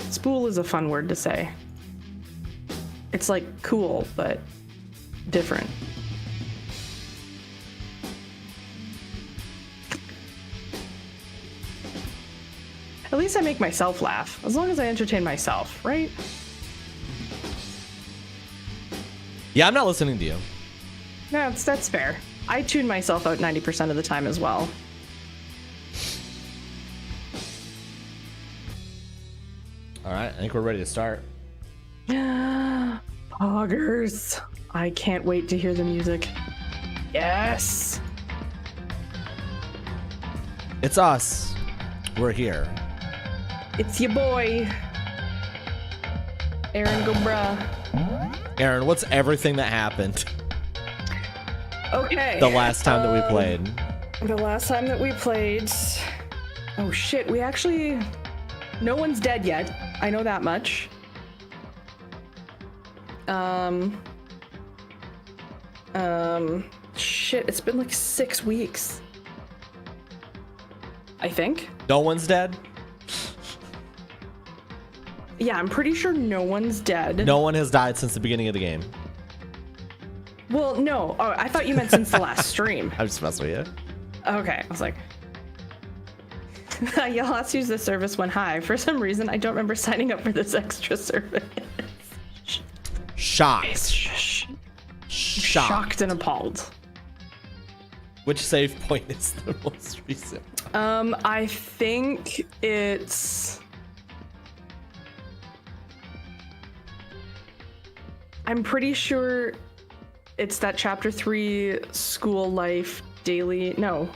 Spool is a fun word to say. It's like cool, but different. At least I make myself laugh, as long as I entertain myself, right? Yeah, I'm not listening to you. No, that's fair. I tune myself out 90% of the time as well. All right, I think we're ready to start. Poggers. I can't wait to hear the music. Yes. It's us. We're here. It's your boy, Aaron Gobra. Aaron, what's everything that happened Okay. the last time that we played? The last time that we played. Oh shit, we actually. No one's dead yet. I know that much. Shit, it's been like 6 weeks. I think. No one's dead? Yeah, I'm pretty sure no one's dead. No one has died since the beginning of the game. Well, no. Oh, I thought you meant since the last stream. I'm just messing with you. Okay, I was like, y'all let's use this service when high. For some reason, I don't remember signing up for this extra service. Shocked. Shocked and appalled. Which save point is the most recent? I think it's. I'm pretty sure it's that chapter 3 school life daily. No.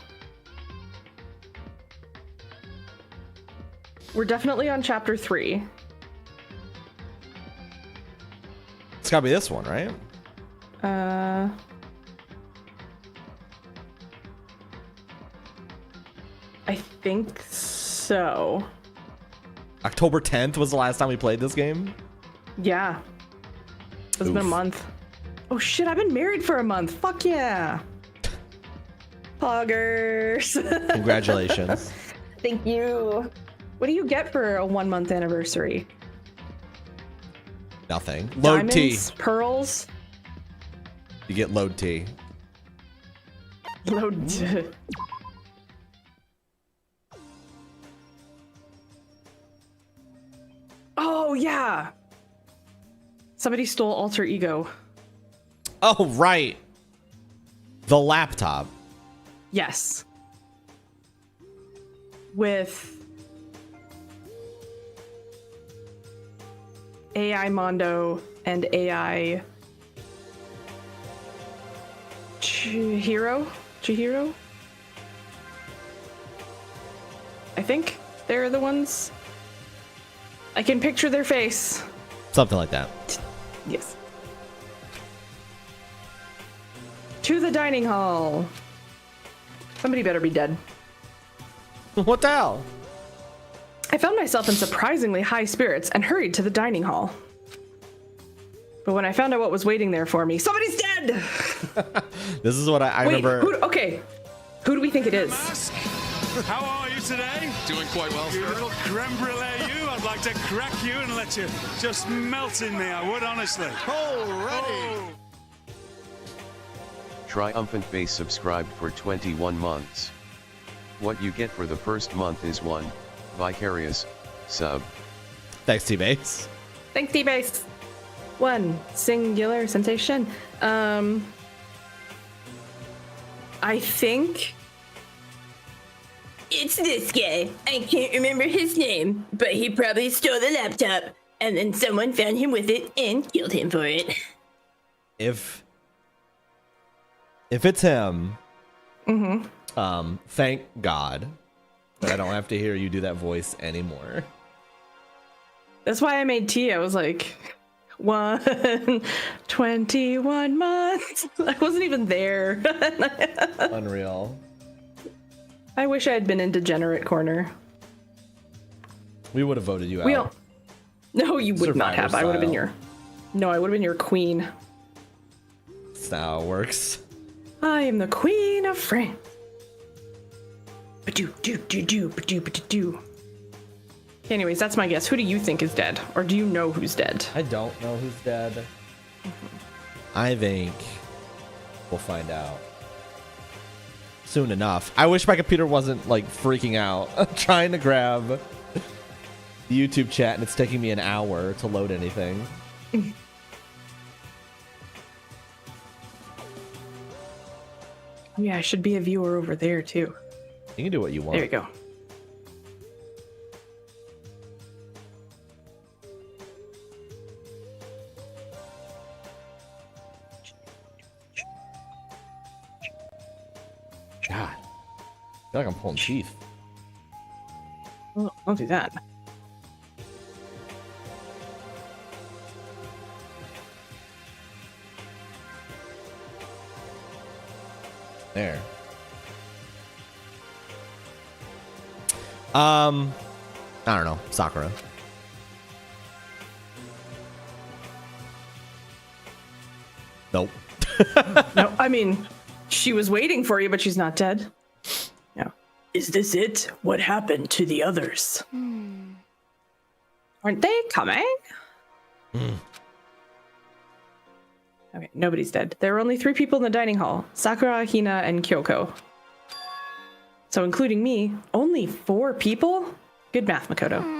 We're definitely on chapter 3. It's gotta be this one, right? I think so. October 10th was the last time we played this game? Yeah. It's been a month. Oh shit, I've been married for a month. Fuck yeah. Poggers. Congratulations. Thank you. What do you get for a 1 month anniversary? Nothing. Load Diamonds, T. pearls? You get load T. Load T. Oh yeah. Somebody stole Alter Ego. Oh, right. The laptop. Yes. With AI Mondo and AI Chihiro? I think they're the ones. I can picture their face. Something like that. Yes. To the dining hall. Somebody better be dead. What the hell? I found myself in surprisingly high spirits and hurried to the dining hall. But when I found out what was waiting there for me, somebody's dead! This is what I remember. Who do we think it is? How are you today? Doing quite well, You sir. little creme brulee, you. I'd like to crack you and let you just melt in me. I would, honestly. Alrighty. Triumphant Base subscribed for 21 months. What you get for the first month is 1 Vicarious sub. Thanks, T-Base. Thanks, D-Base. 1 singular sensation. I think it's this guy. I can't remember his name, but he probably stole the laptop, and then someone found him with it and killed him for it. If it's him, thank God that I don't have to hear you do that voice anymore. That's why I made tea. I was like, 21 months. I wasn't even there. Unreal. I wish I had been in Degenerate Corner. We would have voted you out. We all... No, you would not Survivor have. I would have been style. I would have been your queen. That's not how it works. I am the queen of France. Ba-do, do, do, do, ba-do, ba-do, do. Anyways, that's my guess. Who do you think is dead? Or do you know who's dead? I don't know who's dead. I think we'll find out soon enough. I wish my computer wasn't like freaking out. I'm trying to grab the YouTube chat and it's taking me an hour to load anything. Yeah, I should be a viewer over there too. You can do what you want. There you go. God, I feel like I'm pulling teeth. Oh, don't do that. There. I don't know. Sakura. Nope. No, I mean, she was waiting for you, but she's not dead. No. Is this it? What happened to the others? Aren't they coming? Okay, nobody's dead. There were only 3 people in the dining hall. Sakura, Hina, and Kyoko. So including me, only 4 people? Good math, Makoto.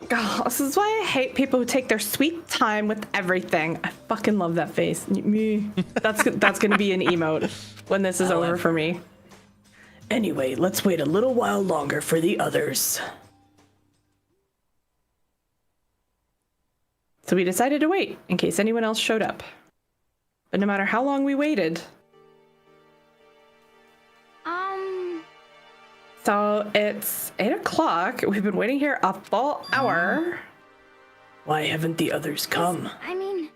God, this is why I hate people who take their sweet time with everything. I fucking love that face. Me. That's gonna be an emote when this is over for me. Anyway, let's wait a little while longer for the others. So we decided to wait in case anyone else showed up. But no matter how long we waited. So it's 8 o'clock. We've been waiting here a full hour. Why haven't the others come? I mean,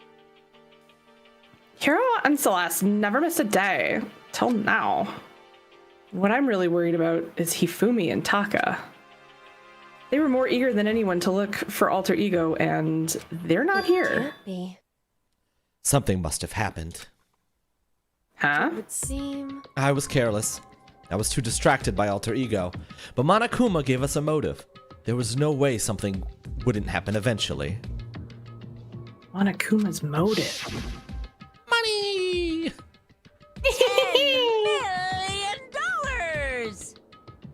Hiro and Celeste never missed a day till now. What I'm really worried about is Hifumi and Taka. They were more eager than anyone to look for alter ego, and they're not here. can't be. Something must have happened. Huh? It would seem. I was careless. I was too distracted by alter ego. But Monokuma gave us a motive. There was no way something wouldn't happen eventually. Monokuma's motive. Money! $10 million!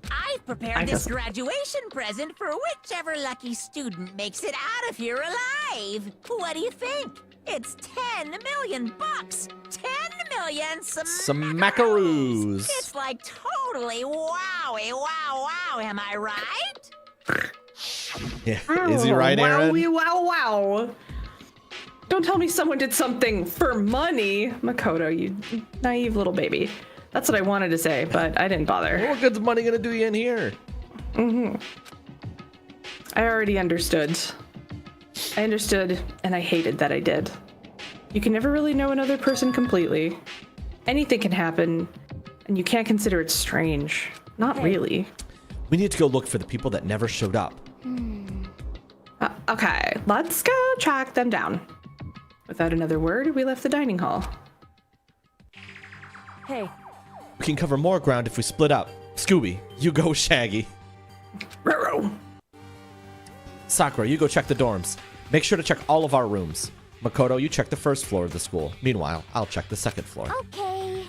I've prepared this guess- graduation present for whichever lucky student makes it out of here alive. What do you think? It's 10 million bucks. 10 million Smackaroos. It's like totally wowie, wow, wow. Am I right? Yeah. Is he right, Aaron? Wowie, wow, wow. Don't tell me someone did something for money. Makoto, you naive little baby. That's what I wanted to say, but I didn't bother. What good's money gonna do you in here? I already understood. I understood, and I hated that I did. You can never really know another person completely. Anything can happen, and you can't consider it strange. Not really. We need to go look for the people that never showed up. Okay, let's go track them down. Without another word, we left the dining hall. Hey, We can cover more ground if we split up. Scooby, you go Shaggy. Roro. Sakura, you go check the dorms. Make sure to check all of our rooms. Makoto, you check the first floor of the school. Meanwhile, I'll check the second floor. okay.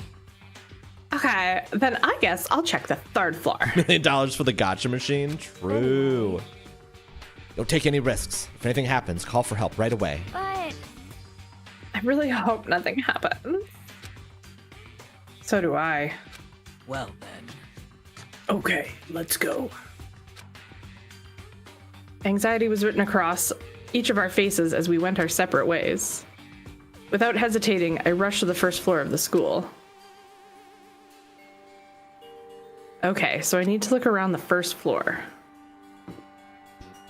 Okay, then I guess I'll check the 3rd floor. $1 million for the gotcha machine? True. Don't take any risks. If anything happens, call for help right away. But I really hope nothing happens. So do I. Well then. Okay, let's go. Anxiety was written across each of our faces as we went our separate ways. Without hesitating, I rushed to the first floor of the school. Okay, so I need to look around the first floor.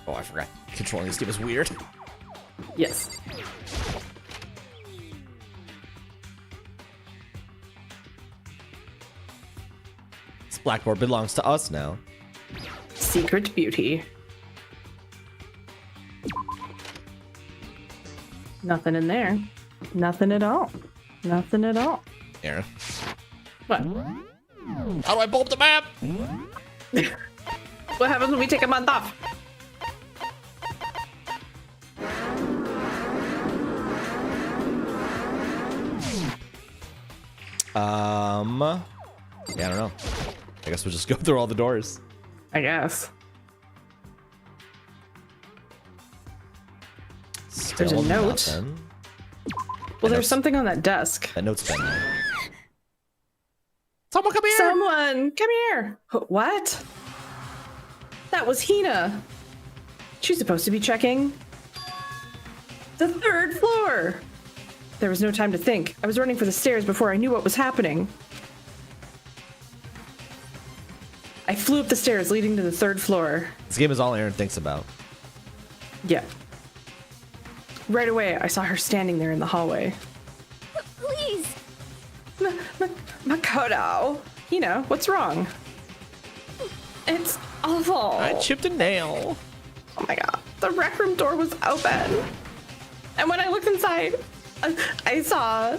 Oh, I forgot. Controlling this game is weird. Yes. This blackboard belongs to us now. Secret beauty. Nothing in there. Nothing at all. Nothing at all. Aaron. What? How do I pull up the map? What happens when we take a month off? Yeah, I don't know. I guess we'll just go through all the doors. I guess. Still There's a note. nothing. Well, there's something on that desk. That note's been there. Someone come here! Someone, come here. What? That was Hina. She's supposed to be checking the 3rd floor. There was no time to think. I was running for the stairs before I knew what was happening. I flew up the stairs leading to the 3rd floor. This game is all Aaron thinks about. Yeah. Right away, I saw her standing there in the hallway. Please. Makoto. Hina, what's wrong? It's awful. I chipped a nail. Oh my god. The rec room door was open. And when I looked inside, I saw.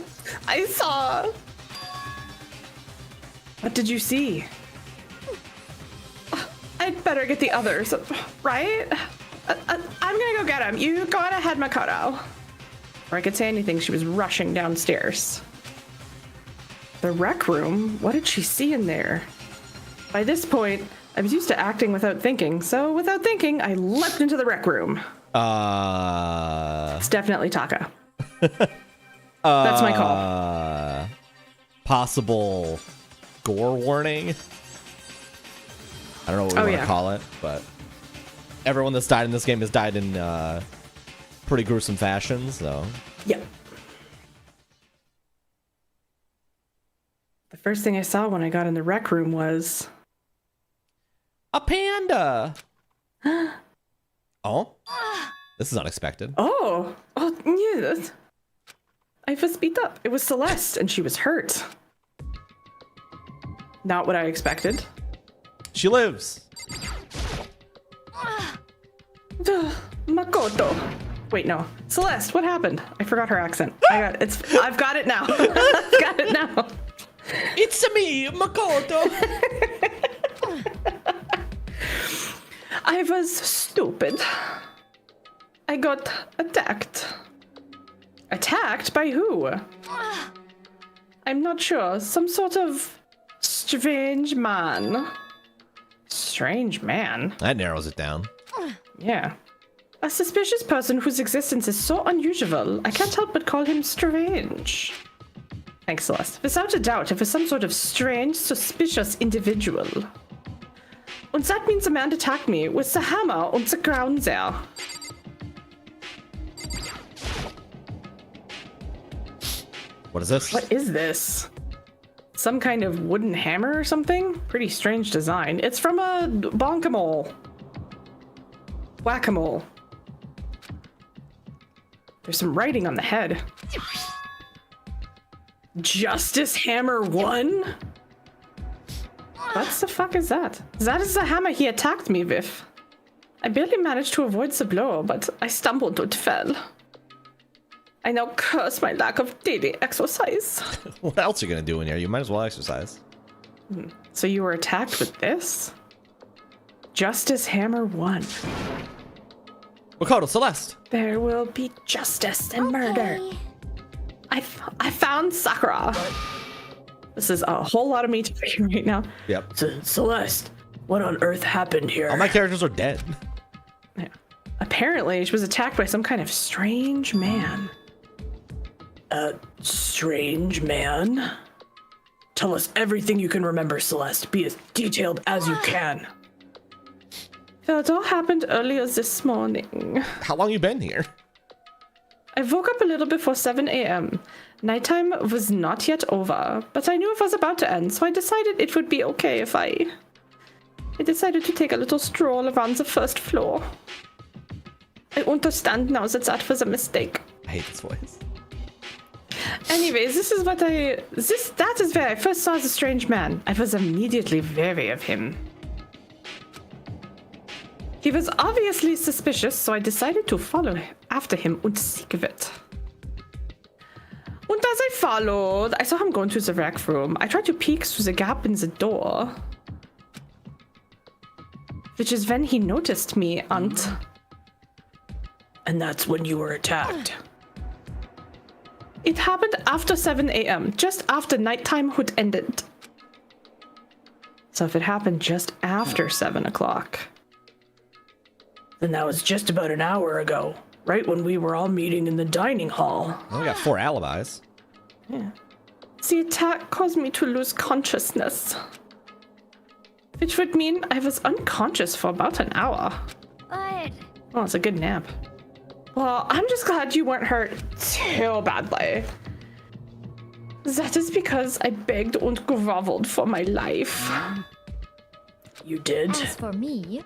What did you see? I'd better get the others, right? I'm gonna go get him. You go on ahead, Makoto. Before I could say anything, she was rushing downstairs. The rec room? What did she see in there? By this point, I was used to acting without thinking, so without thinking, I leapt into the rec room. It's definitely Taka. That's my call. Possible gore warning. I don't know what we want to call it, but everyone that's died in this game has died in pretty gruesome fashion, so. Yep. The first thing I saw when I got in the rec room was a panda. Oh, this is unexpected. Oh, yes. I was beat up. It was Celeste, and she was hurt. Not what I expected. She lives. Makoto. Wait, no. Celeste, what happened? I forgot her accent. I've got it now. I've got it now. It's me, Makoto. I was stupid. I got attacked. Attacked by who? I'm not sure. Some sort of strange man. Strange man? That narrows it down. Yeah. A suspicious person whose existence is so unusual, I can't help but call him strange. Thanks, Celeste. Without a doubt, it was some sort of strange, suspicious individual. And that means the man attacked me with the hammer on the ground there. What is this? What is this? Some kind of wooden hammer or something? Pretty strange design. It's from a bonkamole. Whack-a-mole. There's some writing on the head. Justice Hammer 1? What the fuck is that? That is the hammer he attacked me with. I barely managed to avoid the blow, but I stumbled and fell. I now curse my lack of daily exercise. What else are you gonna do in here? You might as well exercise. So you were attacked with this? Justice Hammer 1. Makoto, Celeste. There will be justice and murder. I found Sakura. This is a whole lot of me talking right now. Yep. Celeste, what on earth happened here? All my characters are dead. Yeah. Apparently, she was attacked by some kind of strange man. A strange man? Tell us everything you can remember, Celeste. Be as detailed as you can. Well, it all happened earlier this morning. How long you been here? I woke up a little before 7 a.m. Nighttime was not yet over, but I knew it was about to end, so I decided it would be okay if I decided to take a little stroll around the 1st floor. I understand now that that was a mistake. I hate this voice. Anyways, that is where I first saw the strange man. I was immediately wary of him. He was obviously suspicious, so I decided to follow after him and seek it. And as I followed, I saw him going to the rec room. I tried to peek through the gap in the door. which is when he noticed me, and that's when you were attacked. It happened after 7 a.m., just after nighttime had ended. So if it happened just after 7 o'clock, then that was just about an hour ago, right when we were all meeting in the dining hall. Well, we got 4 alibis. Yeah. The attack caused me to lose consciousness, which would mean I was unconscious for about an hour. But Oh, it's a good nap. Well, I'm just glad you weren't hurt too badly. That is because I begged and groveled for my life. You did? as for me,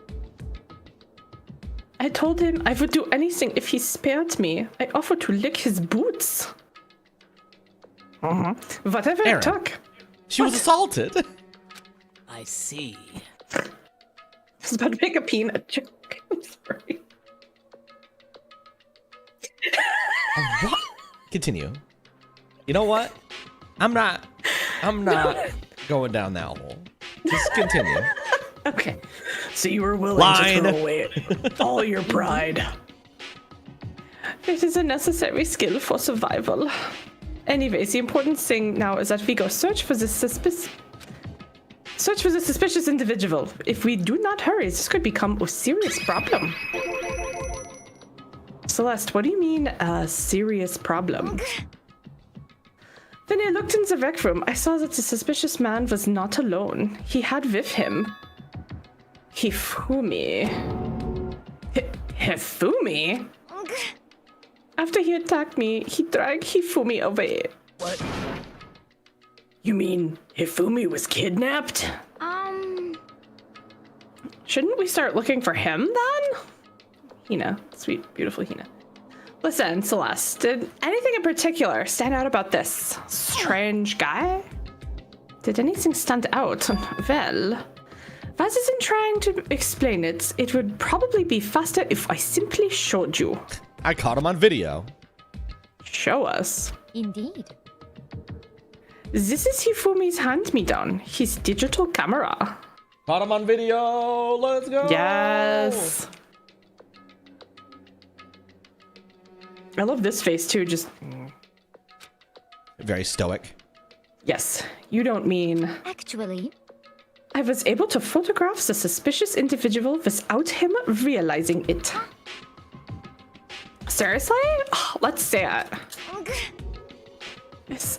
I told him I would do anything if he spared me. I offered to lick his boots. Whatever Aaron. it took. She was assaulted. I see. I was about to make a peanut joke. I'm sorry. What? Continue. You know what? I'm not going down that hole. Just continue. Okay. So you were willing Line. to throw away all your pride. It is a necessary skill for survival. Anyways, the important thing now is that we go search for the suspicious individual. If we do not hurry, this could become a serious problem. Celeste, what do you mean a serious problem? When I looked in the rec room, I saw that the suspicious man was not alone. He had with him Hifumi. Hifumi? After he attacked me, he dragged Hifumi away. What? You mean Hifumi was kidnapped? Shouldn't we start looking for him then? Hina, sweet, beautiful Hina. Listen, Celeste, did anything in particular stand out about this strange guy? Did anything stand out? Well, rather than trying to explain it, it would probably be faster if I simply showed you. I caught him on video. Show us. indeed. This is Hifumi's hand-me-down, his digital camera. Caught him on video. Let's go. Yes. I love this face too, just... Very stoic. Yes, you don't mean... Actually, I was able to photograph the suspicious individual without him realizing it. Seriously? Oh, let's say it. Yes.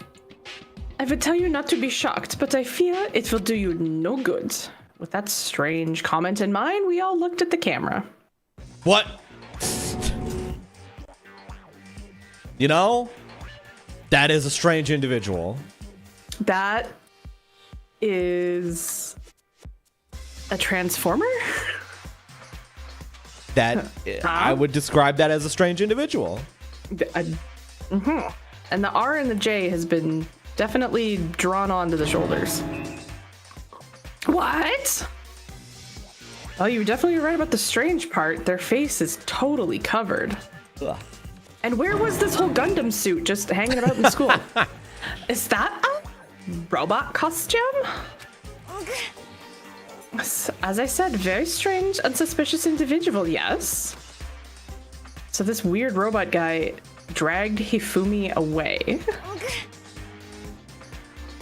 I would tell you not to be shocked, but I fear it will do you no good. With that strange comment in mind, we all looked at the camera. What? You know, that is a strange individual. That is a transformer? That I would describe that as a strange individual. And the R and the J has been definitely drawn onto the shoulders. What? Oh, you're definitely right about the strange part. Their face is totally covered. Ugh. And where was this whole Gundam suit just hanging about in school? Is that a robot costume? As I said, very strange, unsuspicious individual, yes? So this weird robot guy dragged Hifumi away.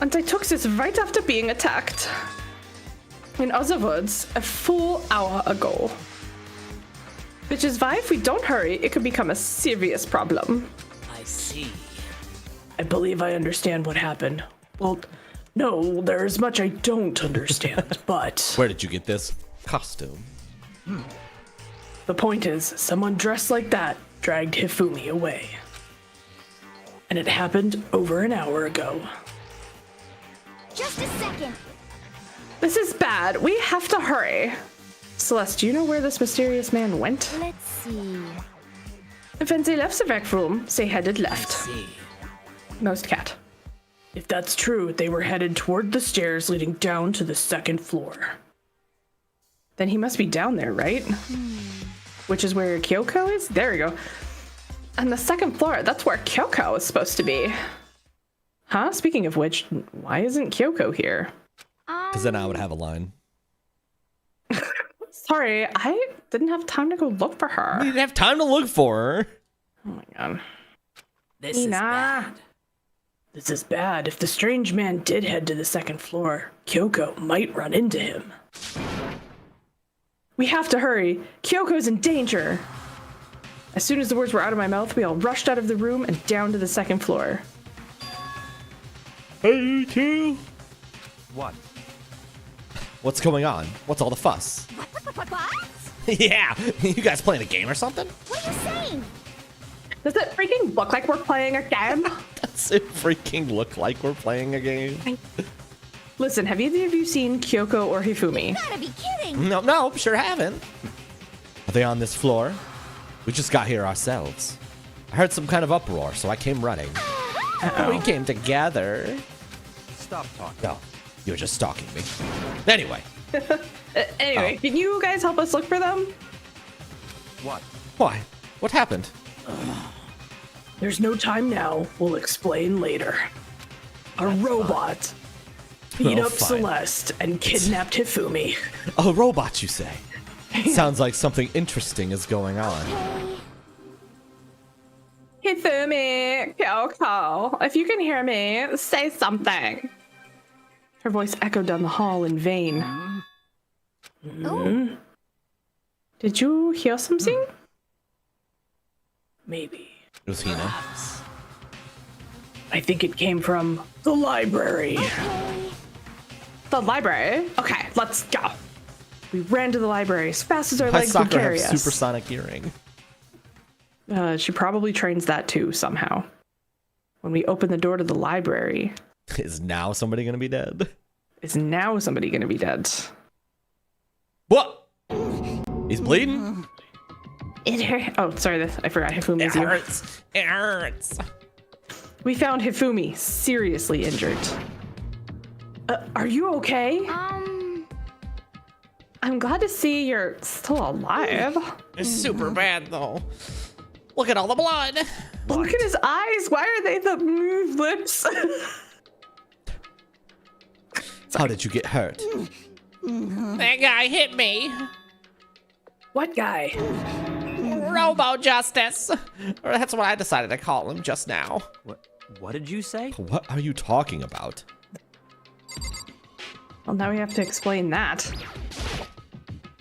And I took this right after being attacked. In other words, a full hour ago. Which is why if we don't hurry, it could become a serious problem. I see. I believe I understand what happened. Well, no, there's much I don't understand, but... Where did you get this costume? The point is, someone dressed like that dragged Hifumi away. And it happened over an hour ago. just a second. This is bad. We have to hurry. Celeste, do you know where this mysterious man went? Let's see. When they left the rec room, they headed left. See. Most cat. If that's true, they were headed toward the stairs leading down to the second floor. Then he must be down there, right? Which is where Kyoko is? There we go. And the second floor, that's where Kyoko is supposed to be. Huh? Speaking of which, why isn't Kyoko here? Because then I would have a line. Sorry, I didn't have time to go look for her. You didn't have time to look for her. Oh my god. This is Nina. bad. This is bad. If the strange man did head to the second floor, Kyoko might run into him. We have to hurry. Kyoko's in danger. As soon as the words were out of my mouth, we all rushed out of the room and down to the second floor. Hey, you two. What? What's going on? What's all the fuss? What? Yeah, you guys playing a game or something? What are you saying? Does it freaking look like we're playing a game? Does it freaking look like we're playing a game? Listen, have either of you seen Kyoko or Hifumi? Gotta be kidding. No, sure haven't. Are they on this floor? We just got here ourselves. I heard some kind of uproar, so I came running. We came together. Stop talking. No, you were just stalking me. Anyway, Anyway, can you guys help us look for them? What? why? What happened? There's no time now. We'll explain later. A robot beat Oh, up fine. Celeste and kidnapped Hifumi. A robot, you say? Sounds like something interesting is going on. Hifumi, Kyoko, if you can hear me, say something. Her voice echoed down the hall in vain. Oh, Did you hear something? Maybe. It was Hina. I think it came from the library. okay. The library? Okay, let's go. We ran to the library as fast as our My legs would soccer carry have us. supersonic hearing. She probably trains that too somehow. When we open the door to the library, Is now somebody gonna be dead? is now somebody gonna be dead? What? He's bleeding? It hurt. Oh, sorry, I forgot Hifumi's It here. hurts. It hurts. We found Hifumi seriously injured. Are you okay? I'm glad to see you're still alive. It's super bad though. Look at all the blood. Look at his eyes. Why are they the lips? How did you get hurt? That guy hit me. What guy? Robo Justice. Or that's what I decided to call him just now. What did you say? What are you talking about? Well, now we have to explain that.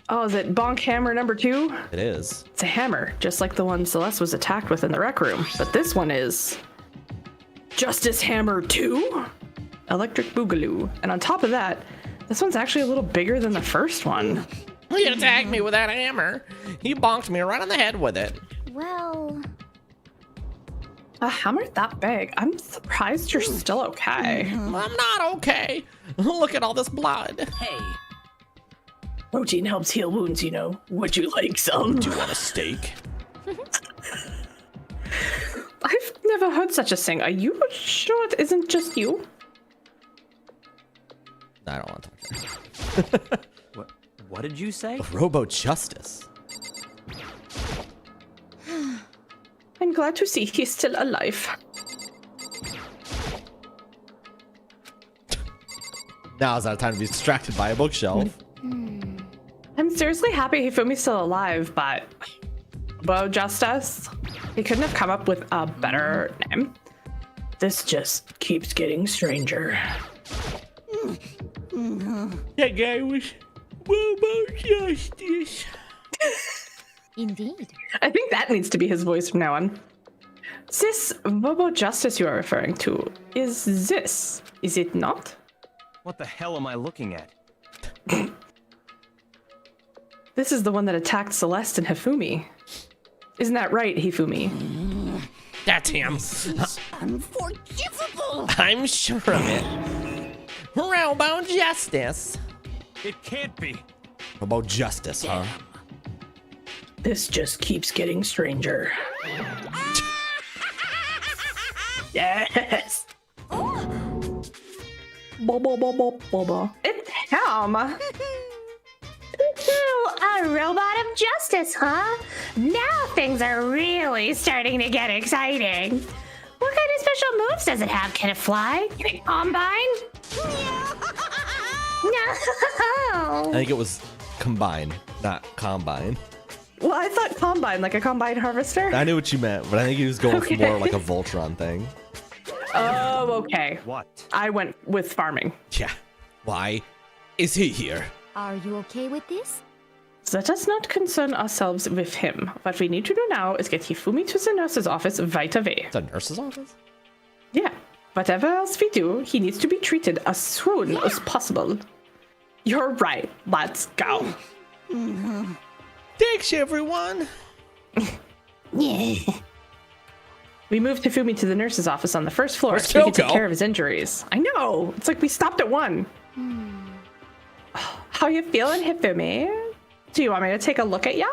Oh, is it bonk hammer number 2? It is. It's a hammer, just like the one Celeste was attacked with in the rec room. But this one is Justice Hammer 2? Electric Boogaloo. And on top of that, this one's actually a little bigger than the first one. He attacked me with that hammer. He bonked me right on the head with it. Well, A hammer that big? I'm surprised you're still okay. I'm not okay. Look at all this blood. Hey, Protein helps heal wounds, you know. Would you like some? Do you want a steak? I've never heard such a thing. Are you sure it isn't just you? I don't want to talk to her. What did you say? Robo Justice. I'm glad to see he's still alive. Now is not a time to be distracted by a bookshelf. I'm seriously happy Hifumi's still alive, but Robo Justice, he couldn't have come up with a better name. This just keeps getting stranger. That guy was Robo Justice. indeed. I think that needs to be his voice from now on. This Robo Justice you are referring to is this, is it not? What the hell am I looking at? This is the one that attacked Celeste and Hifumi. Isn't that right, Hifumi? that's him. Unforgivable! I'm sure of it. Robo Justice. It can't be. Robo Justice, huh? This just keeps getting stranger. Yes! Bobo. It's him! A robot of justice, huh? Now things are really starting to get exciting. What kind of special moves does it have? Can it fly? Can it combine? I No. think it was Combine, not combine. Well, I thought combine, like a combine harvester. I knew what you meant, but I think he was going for more like a Voltron thing. Oh, okay. What? I went with farming. Yeah. Why is he here? Are you okay with this? Let us not concern ourselves with him. What we need to do now is get Hifumi to the nurse's office right away. It's a nurse's office? Yeah. Whatever else we do, he needs to be treated as soon as possible. You're right. Let's go. Thanks, everyone. Yeah. We moved Hifumi to the nurse's office on the first floor Where's so we could take Kyoko? care of his injuries. I know. It's like we stopped at one. How you feeling, Hifumi? Do you want me to take a look at ya?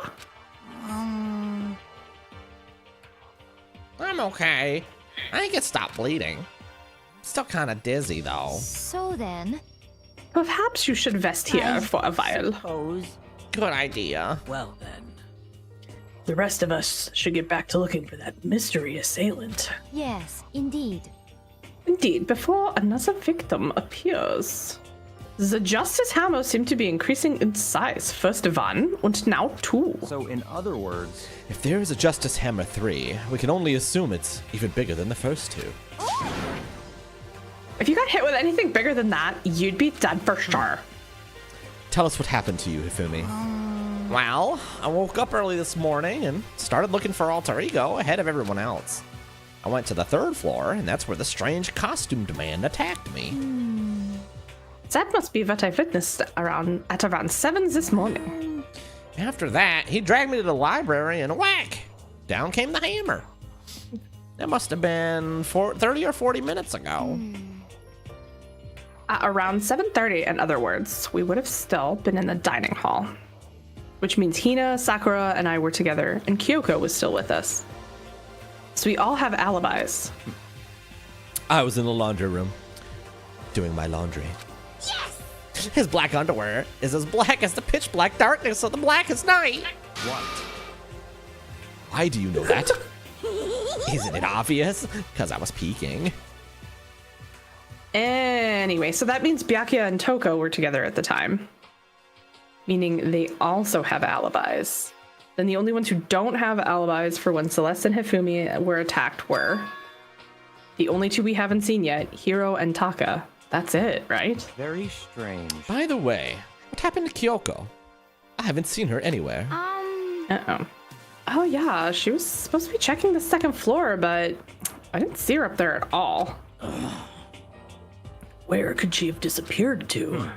I'm okay. I think it stopped bleeding. Still kind of dizzy, though. So then, Perhaps you should rest here for a while. Suppose. Good idea. Well then. The rest of us should get back to looking for that mystery assailant. yes, indeed. Indeed, before another victim appears. The Justice Hammer seemed to be increasing in size. First one, and now two. So, in other words, If there is a Justice Hammer 3, we can only assume it's even bigger than the first two. If you got hit with anything bigger than that, you'd be dead for sure. Tell us what happened to you, Hifumi. Well, I woke up early this morning and started looking for Alter Ego ahead of everyone else. I went to the 3rd floor, and that's where the strange costumed man attacked me. That must be what I witnessed at around 7 this morning. After that, he dragged me to the library and whack! Down came the hammer. That must have been 30 or 40 minutes ago. At around 7:30, in other words, we would have still been in the dining hall. Which means Hina, Sakura, and I were together, and Kyoko was still with us. So we all have alibis. I was in the laundry room, doing my laundry. His black underwear is as black as the pitch black darkness of the blackest night. what? Why do you know that? Isn't it obvious? Because I was peeking. Anyway, so that means Byakuya and Toko were together at the time. Meaning they also have alibis. Then the only ones who don't have alibis for when Celeste and Hifumi were attacked were the only two we haven't seen yet, Hiro and Taka. That's it, right? Very strange. By the way, what happened to Kyoko? I haven't seen her anywhere. Uh-oh. Oh yeah, she was supposed to be checking the 2nd floor, but I didn't see her up there at all. Where could she have disappeared to?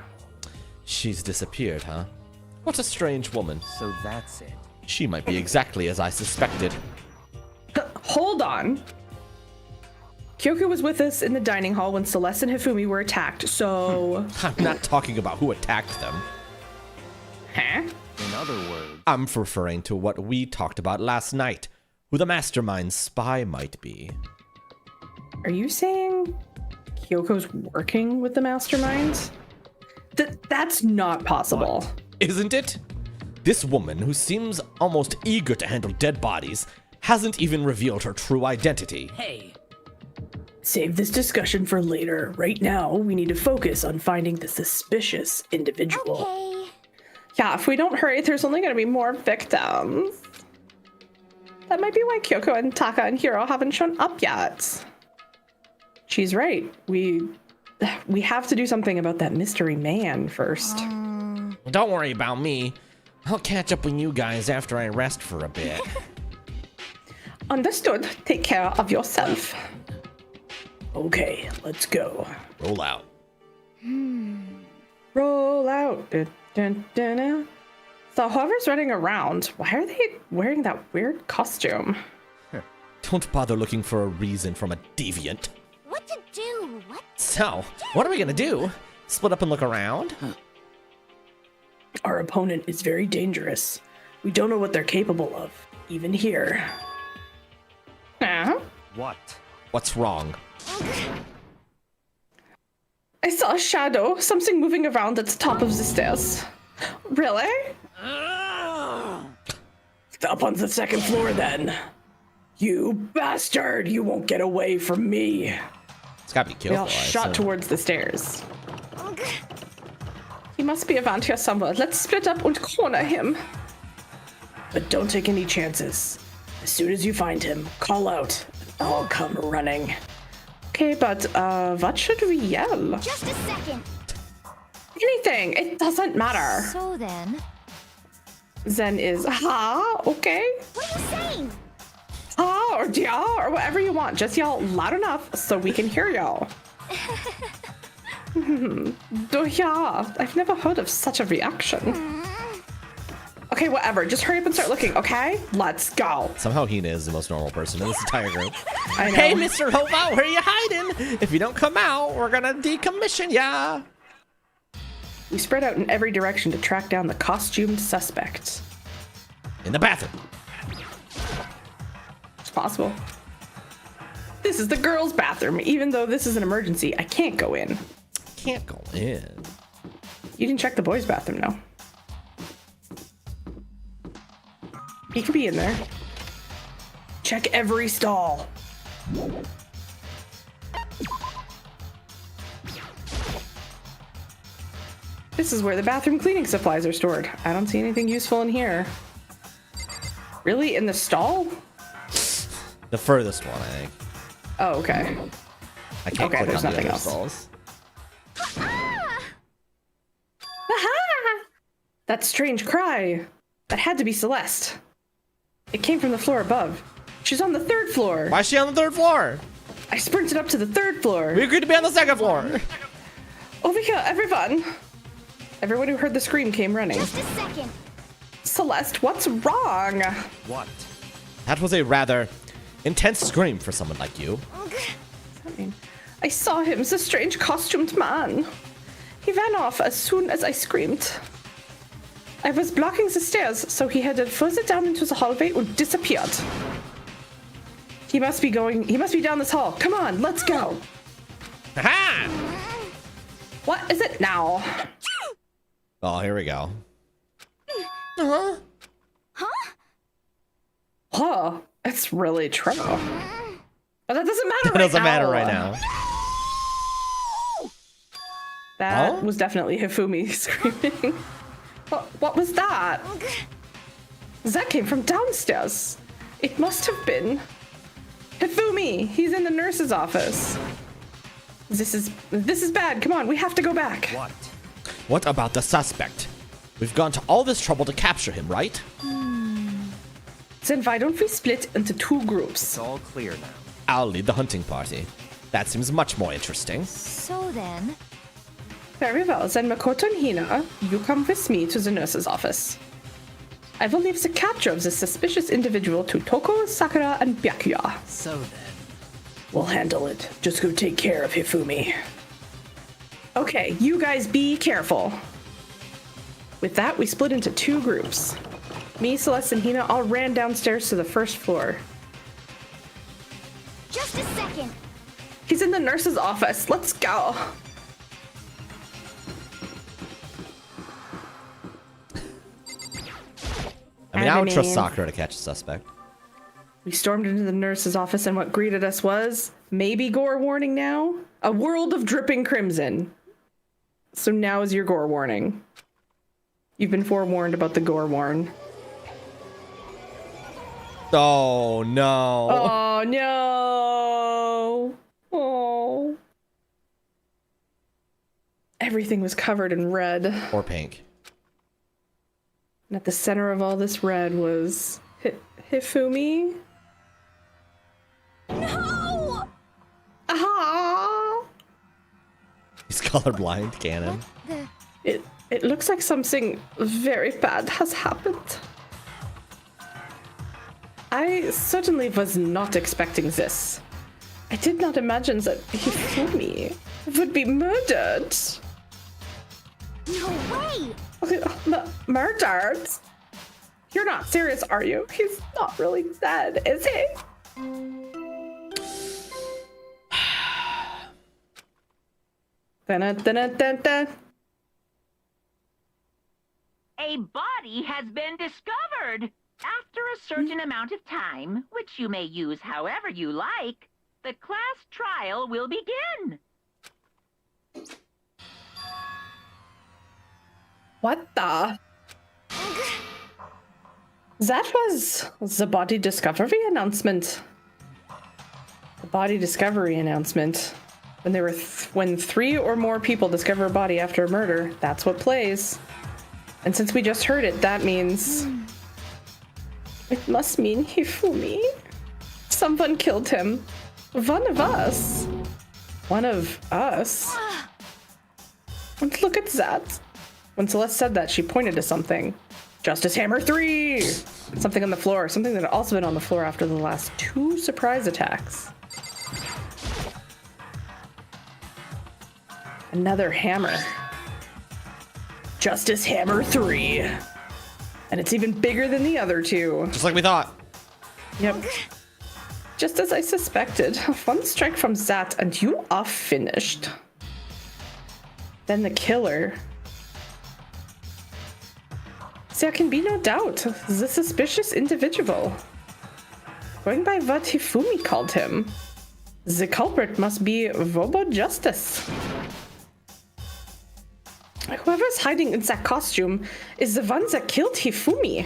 She's disappeared, huh? What a strange woman. So that's it. She might be exactly as I suspected. Hold on. Kyoko was with us in the dining hall when Celeste and Hifumi were attacked, so... I'm not talking about who attacked them. Huh? In other words, I'm referring to what we talked about last night, who the mastermind spy might be. Are you saying Kyoko's working with the mastermind? That's not possible. Isn't it? This woman, who seems almost eager to handle dead bodies, hasn't even revealed her true identity. Hey. Save this discussion for later. Right now, we need to focus on finding the suspicious individual. Okay. Yeah, if we don't hurry, there's only going to be more victims. That might be why Kyoko and Taka and Hiro haven't shown up yet. She's right. We have to do something about that mystery man first. Don't worry about me. I'll catch up with you guys after I rest for a bit. Understood. Take care of yourself. Okay, let's go. Roll out. Roll out. Dun, dun, dun, dun. So whoever's running around, why are they wearing that weird costume? Don't bother looking for a reason from a deviant. What to do? What? So, what are we gonna do? Split up and look around? Our opponent is very dangerous. We don't know what they're capable of, even here. what? What's wrong? I saw a shadow, something moving around at the top of the stairs. Really? Up on the 2nd floor then. You bastard! You won't get away from me. It's gotta be Kyoko. They all I shot assume. towards the stairs. He must be around here somewhere. Let's split up and corner him. But don't take any chances. As soon as you find him, call out. I'll come running. Okay, but what should we yell? Just a second. Anything. It doesn't matter. So then, Zen is ha, okay. what are you saying? Ha or yeah or whatever you want. Just yell loud enough so we can hear y'all. Oh yeah, I've never heard of such a reaction. Okay, whatever. Just hurry up and start looking, okay? Let's go. Somehow Hina is the most normal person in this entire group. I know. Hey, Mr. Hova, where are you hiding? If you don't come out, we're gonna decommission ya. We spread out in every direction to track down the costumed suspect. In the bathroom. It's possible. This is the girls' bathroom. Even though this is an emergency, I can't go in. Can't go in. You can check the boys' bathroom now. He could be in there. Check every stall. This is where the bathroom cleaning supplies are stored. I don't see anything useful in here. Really? In the stall? The furthest one, I think. Oh, okay. I can't Okay, click there's on the nothing other else. stalls. Aha! That strange cry. That had to be Celeste. It came from the floor above. She's on the 3rd floor. Why is she on the 3rd floor? I sprinted up to the 3rd floor. We agreed to be on the 2nd floor. Over here, everyone. Everyone who heard the scream came running. Just a second. Celeste, what's wrong? What? That was a rather intense scream for someone like you. I mean, I saw him, the strange costumed man. He ran off as soon as I screamed. I was blocking the stairs, so he headed further down into the hallway and disappeared. He must be down this hall. Come on, let's go. Aha! What is it now? Oh, here we go. Oh, it's really true. But that doesn't matter It right doesn't now. matter right now. That Huh? was definitely Hifumi screaming. What was that? That came from downstairs. It must have been Hifumi. He's in the nurse's office. This is bad. Come on, we have to go back. What? What about the suspect? We've gone to all this trouble to capture him, right? Then why don't we split into 2 groups? It's all clear now. I'll lead the hunting party. That seems much more interesting. So then, Very well, then Makoto and Hina, you come with me to the nurse's office. I will leave the capture of the suspicious individual to Toko, Sakura, and Byakuya. So then. We'll handle it. Just go take care of Hifumi. Okay, you guys be careful. With that, we split into 2 groups. Me, Celeste, and Hina all ran downstairs to the 1st floor. just a second. He's in the nurse's office. Let's go. I mean, I would trust Name. Sakura to catch a suspect. We stormed into the nurse's office, and what greeted us was, maybe gore warning now? A world of dripping crimson. So now is your gore warning. You've been forewarned about the gore warn. Oh, no. Oh, no. Oh. Everything was covered in red. Or pink. And at the center of all this red was Hifumi. No! Aha! He's colorblind, Cannon. It looks like something very bad has happened. I certainly was not expecting this. I did not imagine that Hifumi would be murdered. No way! Murdered? You're not serious, are you? He's not really dead, is he? Dun-dun-dun-dun-dun. A body has been discovered. After a certain amount of time, which you may use however you like, the class trial will begin. What the? That was the body discovery announcement. The body discovery announcement. When there were when 3 or more people discover a body after a murder, that's what plays. And since we just heard it, that means it must mean Hifumi. Someone killed him. One of us. One of us. And look at that. When Celeste said that, she pointed to something. Justice Hammer 3! Something on the floor. Something that had also been on the floor after the last 2 surprise attacks. Another hammer. Justice Hammer 3. And it's even bigger than the other 2. Just like we thought. Yep. Just as I suspected. One strike from Zat and you are finished. Then the killer. There can be no doubt. The suspicious individual. Going by what Hifumi called him, the culprit must be Robo Justice. Whoever's hiding in that costume is the one that killed Hifumi.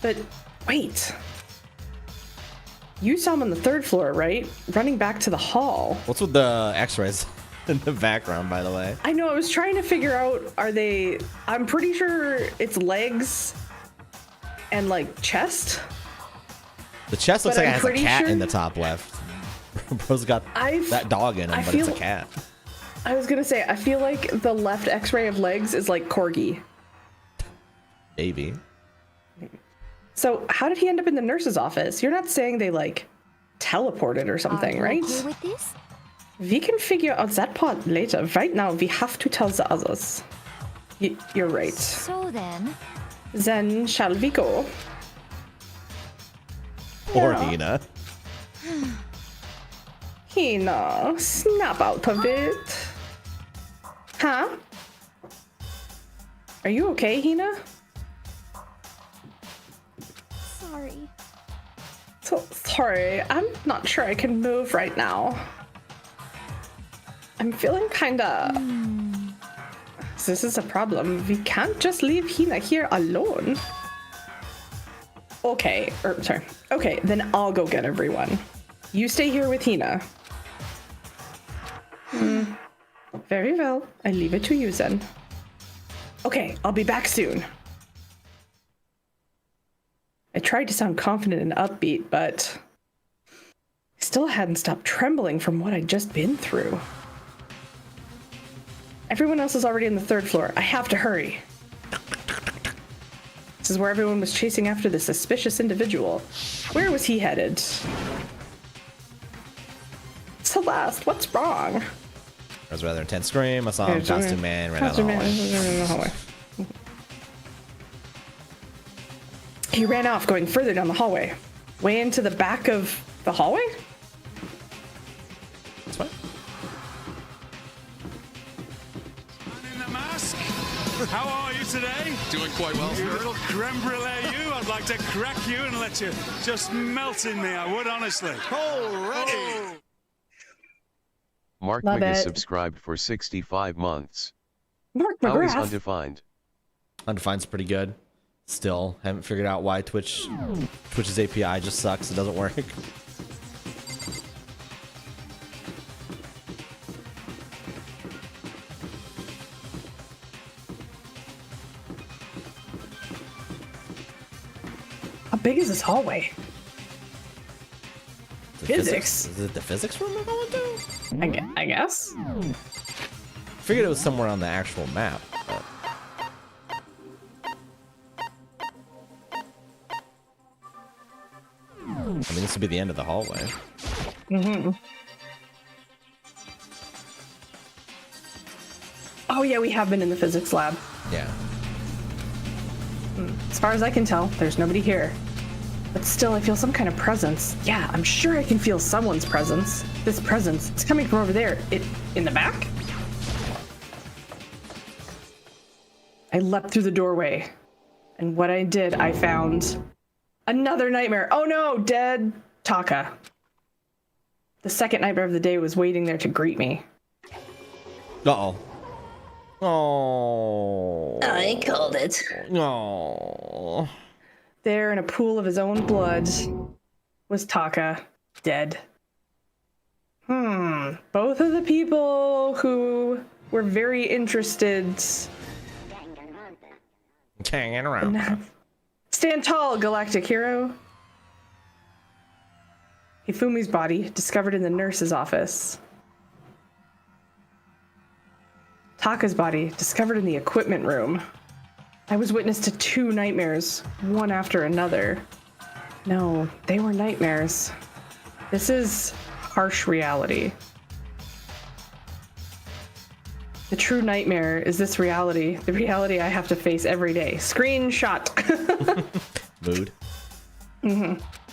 But wait. You saw him on the 3rd floor, right? Running back to the hall. What's with the x-rays in the background, by the way? I know, I was trying to figure out, are they... I'm pretty sure it's legs and, like, chest. The chest looks like it has a cat sure... in the top left. Bro's got that dog in him, but it's a cat. I was gonna say, I feel like the left x-ray of legs is like Corgi. Maybe. So how did he end up in the nurse's office? You're not saying they, like, teleported or something, right? Okay with this? We can figure out that part later. Right now, we have to tell the others. You're right. So then... Then, shall we go? Or Hina. Hina, snap out of it. Huh? Are you okay, Hina? Sorry. So sorry, I'm not sure I can move right now. I'm feeling kinda... This is a problem. We can't just leave Hina here alone. Okay, sorry. Okay, then I'll go get everyone. You stay here with Hina. Very well. I leave it to you then. Okay, I'll be back soon. I tried to sound confident and upbeat, but I still hadn't stopped trembling from what I'd just been through. Everyone else is already on the 3rd floor. I have to hurry. This is where everyone was chasing after the suspicious individual. Where was he headed? Celeste, what's wrong? It was a rather intense scream. I saw him, costume man, ran out the hallway. He ran off, going further down the hallway. Way into the back of the hallway? That's fine. Man in the mask, how are you today? Doing quite well, You sir. little creme brulee, you. I'd like to crack you and let you just melt in me, I would, honestly. Alrighty. Mark Love Mega it. subscribed for 65 months. Mark How is McGrath. undefined? Undefined's pretty good. Still, haven't figured out why Twitch's API just sucks. It doesn't work. How big is this hallway? Physics? Is it the physics room we're going to? I guess. Figured it was somewhere on the actual map. But... I mean, this would be the end of the hallway. Oh yeah, we have been in the physics lab. Yeah. As far as I can tell, there's nobody here. But still, I feel some kind of presence. Yeah, I'm sure I can feel someone's presence. This presence, it's coming from over there. In the back? I leapt through the doorway. And what I did, I found another nightmare. Oh no, dead Taka. The second nightmare of the day was waiting there to greet me. Uh-oh. Oh. I called it. Oh. There, in a pool of his own blood, was Taka, dead. Both of the people who were very interested. Danganranpa. Stand tall, galactic hero. Hifumi's body discovered in the nurse's office. Taka's body discovered in the equipment room. I was witness to 2 nightmares, one after another. No, they were nightmares. This is harsh reality. The true nightmare is this reality, the reality I have to face every day. Screenshot. Mood.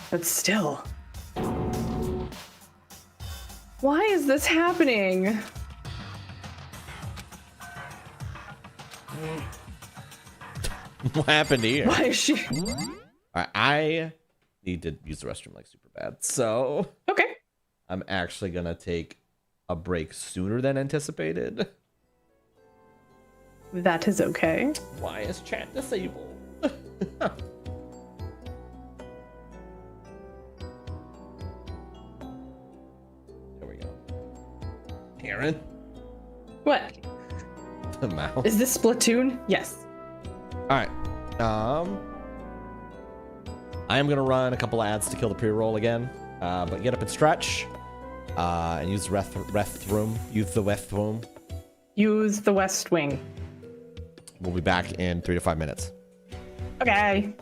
But still. Why is this happening? What happened here? Why is she? I need to use the restroom like super bad. So Okay. I'm actually going to take a break sooner than anticipated. That is okay. Why is chat disabled? There we go. Aaron? What? The mouse. Is this Splatoon? Yes. Alright. I am going to run a couple ads to kill the pre-roll again. But get up and stretch. And use the rest room. Use the west room. Use the West Wing. We'll be back in 3 to 5 minutes. Okay.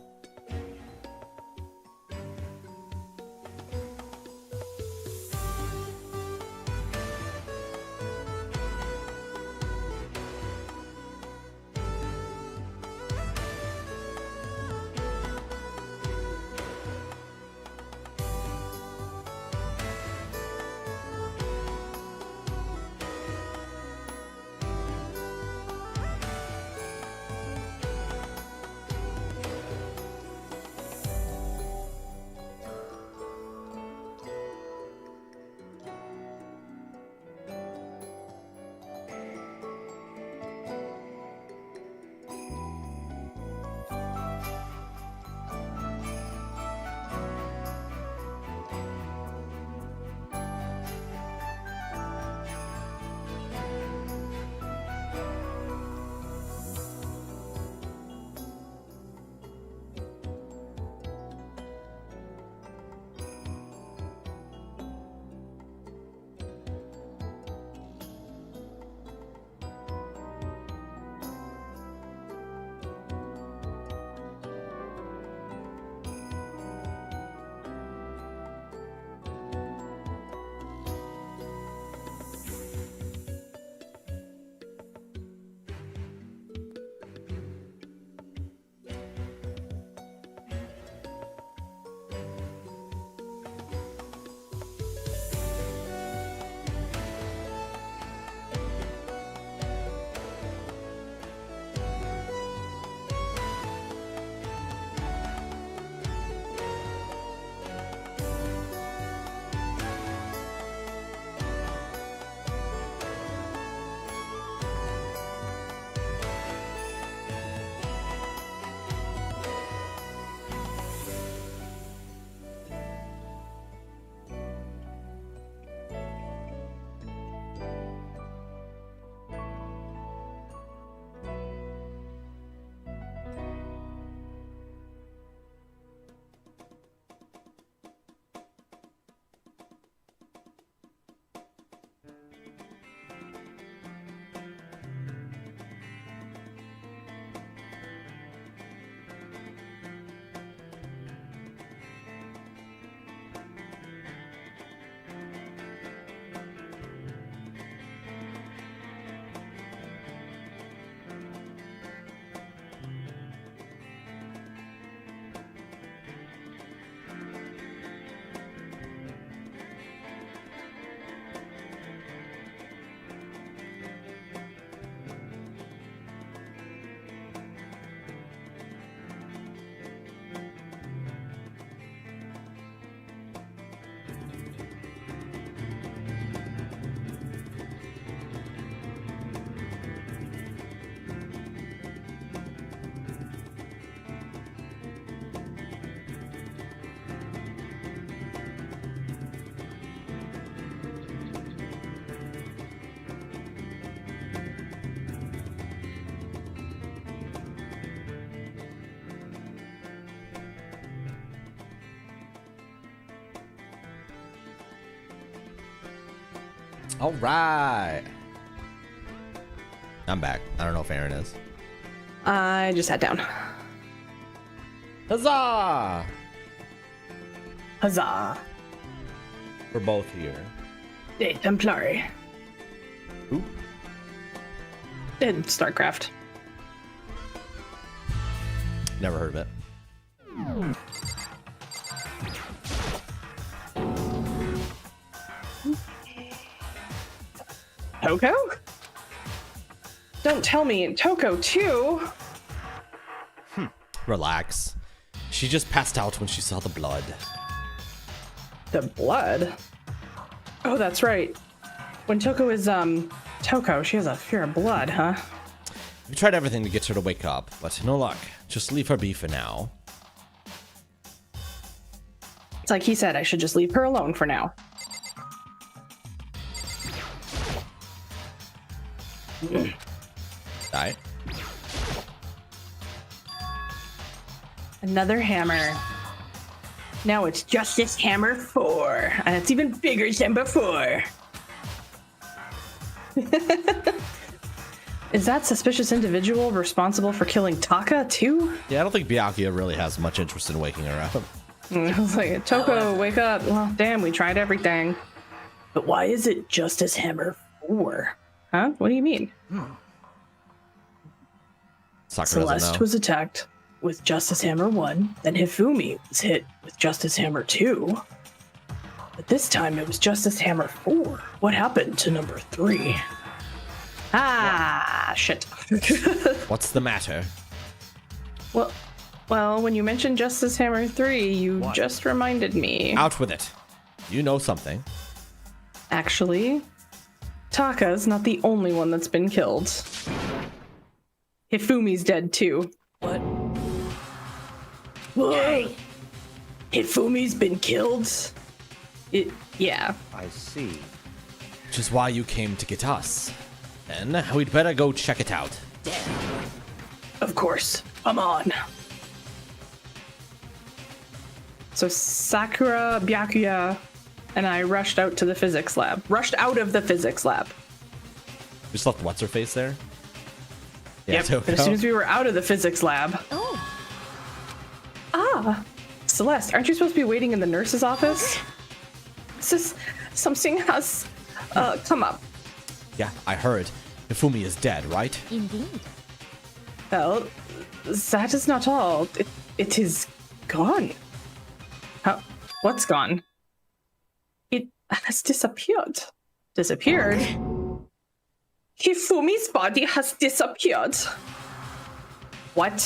All right. I'm back. I don't know if Aaron is. I just sat down. Huzzah! Huzzah. We're both here. Hey, Templari. Who? In StarCraft. Never heard of it. Toko? Don't tell me Toko too. Relax. She just passed out when she saw the blood. The blood? Oh, that's right. When Toko is, Toko, she has a fear of blood, huh? We tried everything to get her to wake up, but no luck. Just leave her be for now. It's like he said, I should just leave her alone for now. Die. Another hammer. Now it's Justice Hammer 4, and it's even bigger than before. Is that suspicious individual responsible for killing Taka, too? Yeah, I don't think Byakuya really has much interest in waking her up. I was like, Toko, wake up. Well, damn, we tried everything. But why is it Justice Hammer 4? Huh? What do you mean? Sakura doesn't Celeste know. was attacked with Justice Hammer 1, then Hifumi was hit with Justice Hammer 2. But this time it was Justice Hammer 4. What happened to number 3? Ah, shit. What's the matter? Well, when you mentioned Justice Hammer 3, you just reminded me. Out with it. You know something. Actually, Taka's not the only one that's been killed. Hifumi's dead too. What? Hey. Hifumi's been killed? Yeah. I see. Which is why you came to get us. Then we'd better go check it out. Of course. Come on. So Sakura, Byakuya, and I rushed out to the physics lab. Rushed out of the physics lab. Just left what's her face there? Yeah, Yep. But as soon as we were out of the physics lab. Oh. Ah, Celeste, aren't you supposed to be waiting in the nurse's office? Something has come up. Yeah, I heard. Hifumi is dead, right? Indeed. Well, that is not all. It is gone. How? What's gone? It has disappeared. Disappeared? Hifumi's body has disappeared. What?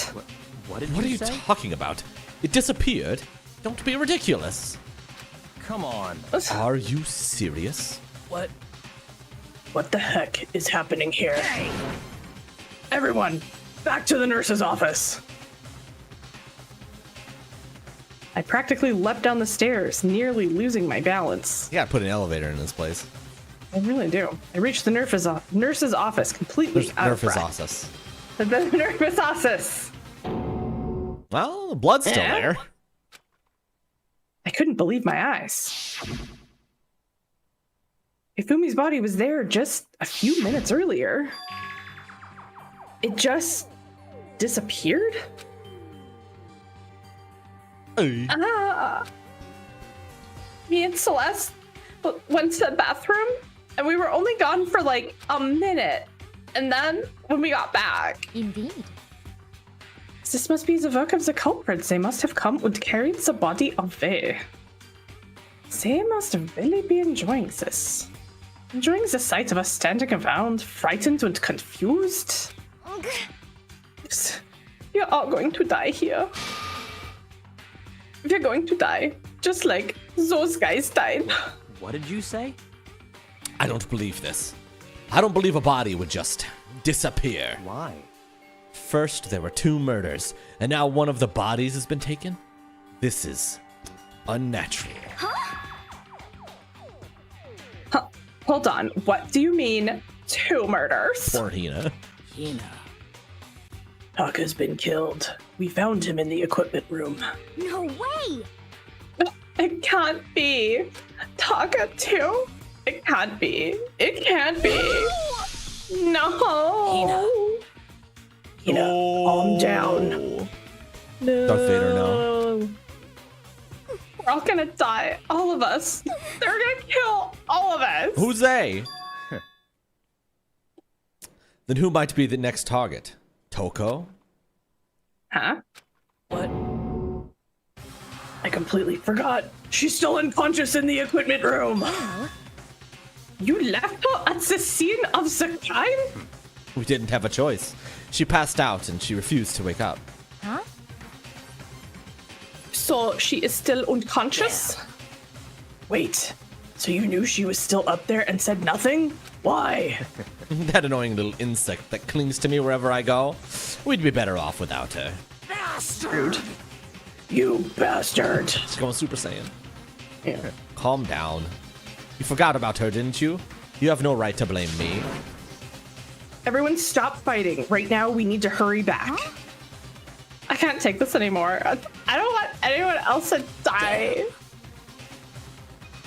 What did What are you say? talking about? It disappeared? Don't be ridiculous. Come on. Are you serious? What the heck is happening here? Everyone, back to the nurse's office. I practically leapt down the stairs, nearly losing my balance. You gotta put an elevator in this place. I really do. I reached the nurse's office completely There's out of Nerf's breath. office. The nurse's office. Well, the blood's still Yeah? there. I couldn't believe my eyes. Ifumi's body was there just a few minutes earlier. It just disappeared? Hey. Me and Celeste went to the bathroom, and we were only gone for like a minute. And then when we got back, Indeed. this must be the work of the culprits. They must have come and carried the body away. They must really be enjoying this. Enjoying the sight of us standing around, frightened and confused. You're all going to die here. We're going to die, just like those guys died. What did you say? I don't believe this. I don't believe a body would just disappear. Why? First, there were 2 murders, and now one of the bodies has been taken? This is unnatural. Hold on, what do you mean 2 murders? Poor Hina. Taka's been killed. We found him in the equipment room. No way! It can't be. Taka too? It can't be. It can't be. No. Hina, calm down. No. Darth Vader, no. We're all gonna die. All of us. They're gonna kill all of us. Who's they? Then who might be the next target? Toko? Huh? What? I completely forgot. She's still unconscious in the equipment room. You left her at the scene of the crime? We didn't have a choice. She passed out and she refused to wake up. Huh? So she is still unconscious? Wait, so you knew she was still up there and said nothing? Why? That annoying little insect that clings to me wherever I go. We'd be better off without her. Bastard! You bastard! She's going Super Saiyan. Yeah. Calm down. You forgot about her, didn't you? You have no right to blame me. Everyone stop fighting. Right now, we need to hurry back. Huh? I can't take this anymore. I don't want anyone else to die.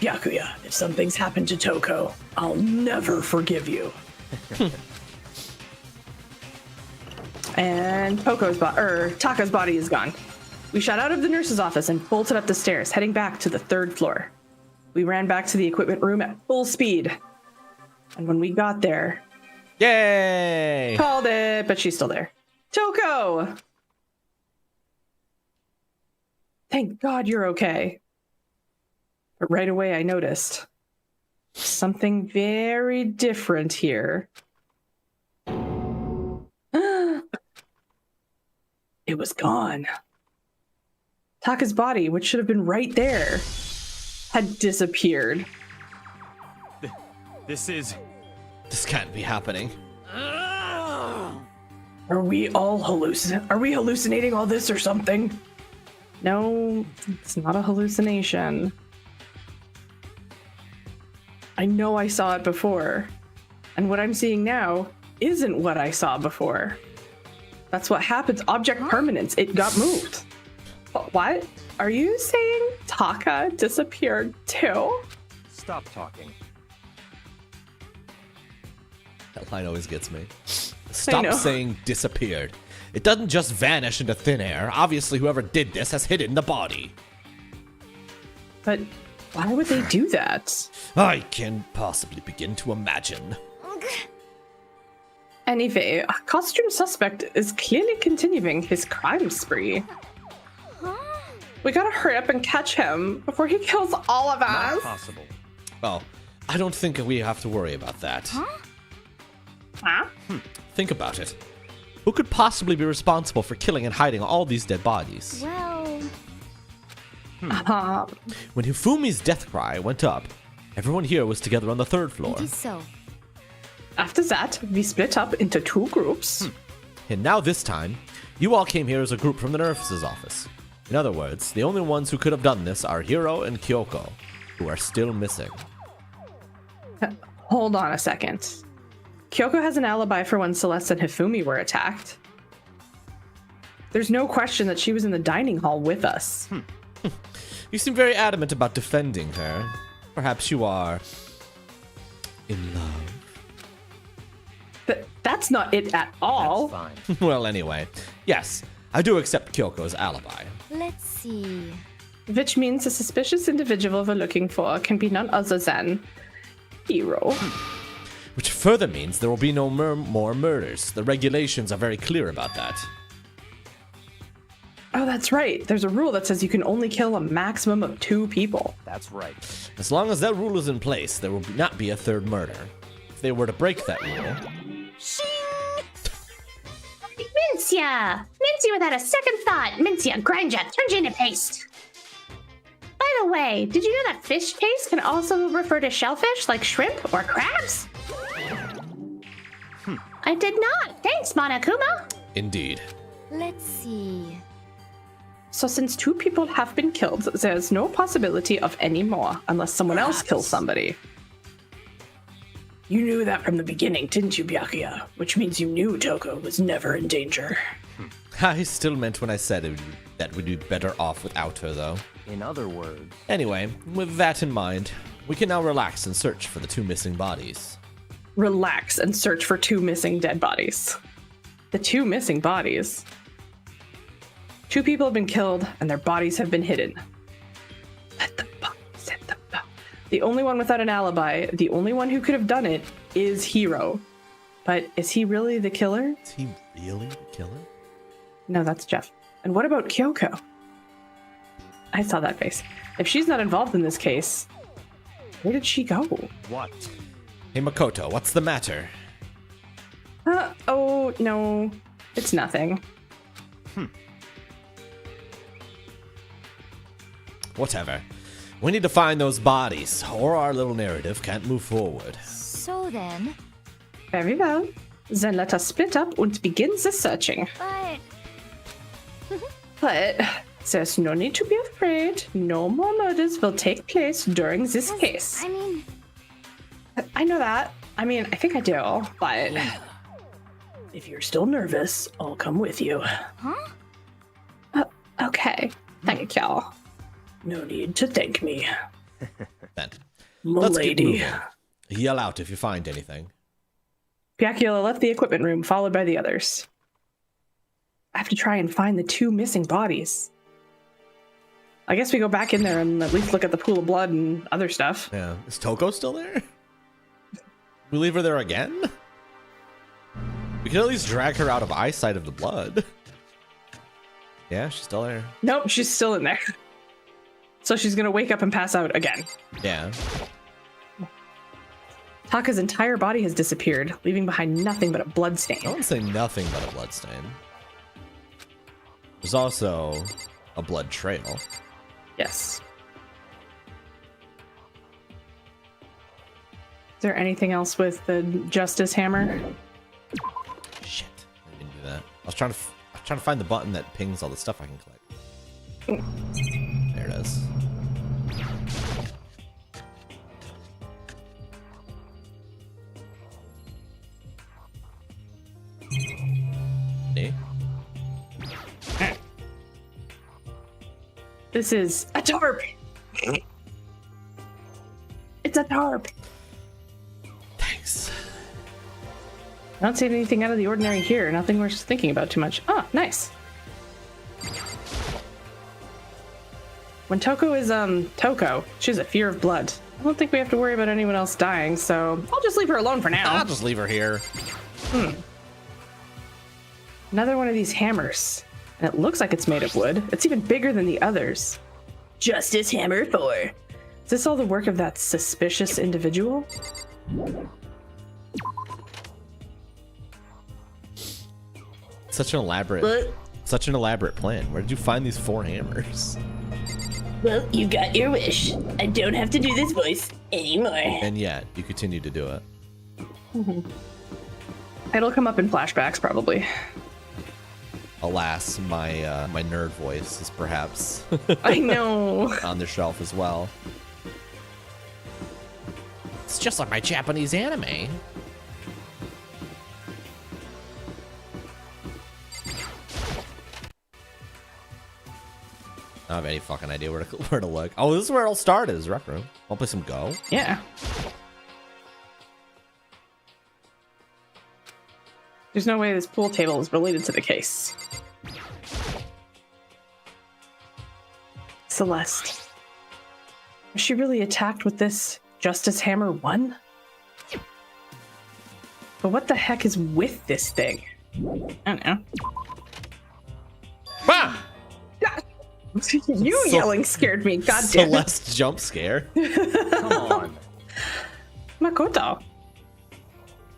Byakuya, if something's happened to Toko, I'll never forgive you. And Taka's body is gone. We shot out of the nurse's office and bolted up the stairs, heading back to the 3rd floor. We ran back to the equipment room at full speed. And when we got there... Yay! Called it, but she's still there. Toko! Thank God you're okay. But right away I noticed something very different here. It was gone. Taka's body, which should have been right there, had disappeared. This can't be happening. Are we all hallucinating all this or something? No, it's not a hallucination. I know I saw it before. And what I'm seeing now isn't what I saw before. That's what happens. Object permanence. It got moved. But what? Are you saying Taka disappeared too? Stop talking. That line always gets me. Stop saying disappeared. It doesn't just vanish into thin air. Obviously, whoever did this has hidden the body. But why would they do that? I can't possibly begin to imagine. Anyway, a costume suspect is clearly continuing his crime spree. We gotta hurry up and catch him before he kills all of us. Not possible. Well, I don't think we have to worry about that. Huh? Think about it. Who could possibly be responsible for killing and hiding all these dead bodies? Well... When Hifumi's death cry went up, everyone here was together on the 3rd floor. It is so. After that, we split up into 2 groups. And now this time, you all came here as a group from the nurse's office. In other words, the only ones who could have done this are Hiro and Kyoko, who are still missing. Hold on a second. Kyoko has an alibi for when Celeste and Hifumi were attacked. There's no question that she was in the dining hall with us. You seem very adamant about defending her. Perhaps you are in love. That's not it at all. That's fine. Well, anyway, yes, I do accept Kyoko's alibi. Let's see. Which means the suspicious individual we're looking for can be none other than Hiro. Which further means there will be no more murders. The regulations are very clear about that. Oh, that's right. There's a rule that says you can only kill a maximum of 2 people. That's right. As long as that rule is in place, there will not be a 3rd murder. If they were to break that rule... Mincia! Mincia without a second thought. Mincia, grind ya, turn you into paste. By the way, did you know that fish paste can also refer to shellfish like shrimp or crabs? I did not. Thanks, Monokuma. Indeed. Let's see. So since 2 people have been killed, there's no possibility of any more unless someone else kills somebody. You knew that from the beginning, didn't you, Byakuya? Which means you knew Toko was never in danger. I still meant when I said that we'd be better off without her, though. In other words... Anyway, with that in mind, We can now relax and search for the 2 missing bodies. Relax and search for 2 missing dead bodies. The 2 missing bodies. 2 people have been killed and their bodies have been hidden. Let the bodies hit the boat. The only one without an alibi, the only one who could have done it, is Hiro. But is he really the killer? Is he really the killer? No, that's Jeff. And what about Kyoko? I saw that face. If she's not involved in this case, where did she go? What? Hey, Makoto, what's the matter? Oh, no. It's nothing. Whatever. We need to find those bodies, or our little narrative can't move forward. So then, Very well. Then let us split up and begin the searching. But there's no need to be afraid. No more murders will take place during this case. I mean, I know that. I mean, I think I do, but if you're still nervous, I'll come with you. huh? Okay. Thank y'all. No need to thank me. Then, let's get Milady. moving. Yell out if you find anything. Piacula left the equipment room, followed by the others. I have to try and find the 2 missing bodies. I guess we go back in there and at least look at the pool of blood and other stuff. Yeah. Is Toko still there? We leave her there again? We can at least drag her out of eyesight of the blood. Yeah, she's still there. Nope, she's still in there. So she's gonna wake up and pass out again. Yeah. Taka's entire body has disappeared, leaving behind nothing but a blood stain. I wouldn't say nothing but a blood stain. There's also a blood trail. Yes. Is there anything else with the justice hammer? Shit. I didn't do that. I was trying to find the button that pings all the stuff I can click. There it is. See? This is a tarp. It's a tarp. Thanks. I don't see anything out of the ordinary here. Nothing worth thinking about too much. Oh, nice. When Toko is, Toko, she has a fear of blood. I don't think we have to worry about anyone else dying, so I'll just leave her alone for now. I'll just leave her here. Another one of these hammers. And it looks like it's made of wood. It's even bigger than the others. Justice Hammer 4. Is this all the work of that suspicious individual? Such an elaborate plan. Where did you find these 4 hammers? Well, you got your wish. I don't have to do this voice anymore. And yet, you continue to do it. It'll come up in flashbacks, probably. Alas, my my nerd voice is perhaps I know. on the shelf as well. It's just like my Japanese anime. I don't have any fucking idea where to look. Oh, this is where it all started, is Rec Room. Wanna play some Go? Yeah. There's no way this pool table is related to the case. Celeste. Was she really attacked with this Justice Hammer 1? But what the heck is with this thing? I don't know. Ah! You yelling scared me, god damn it. Celeste jump scare. Come on. Makoto.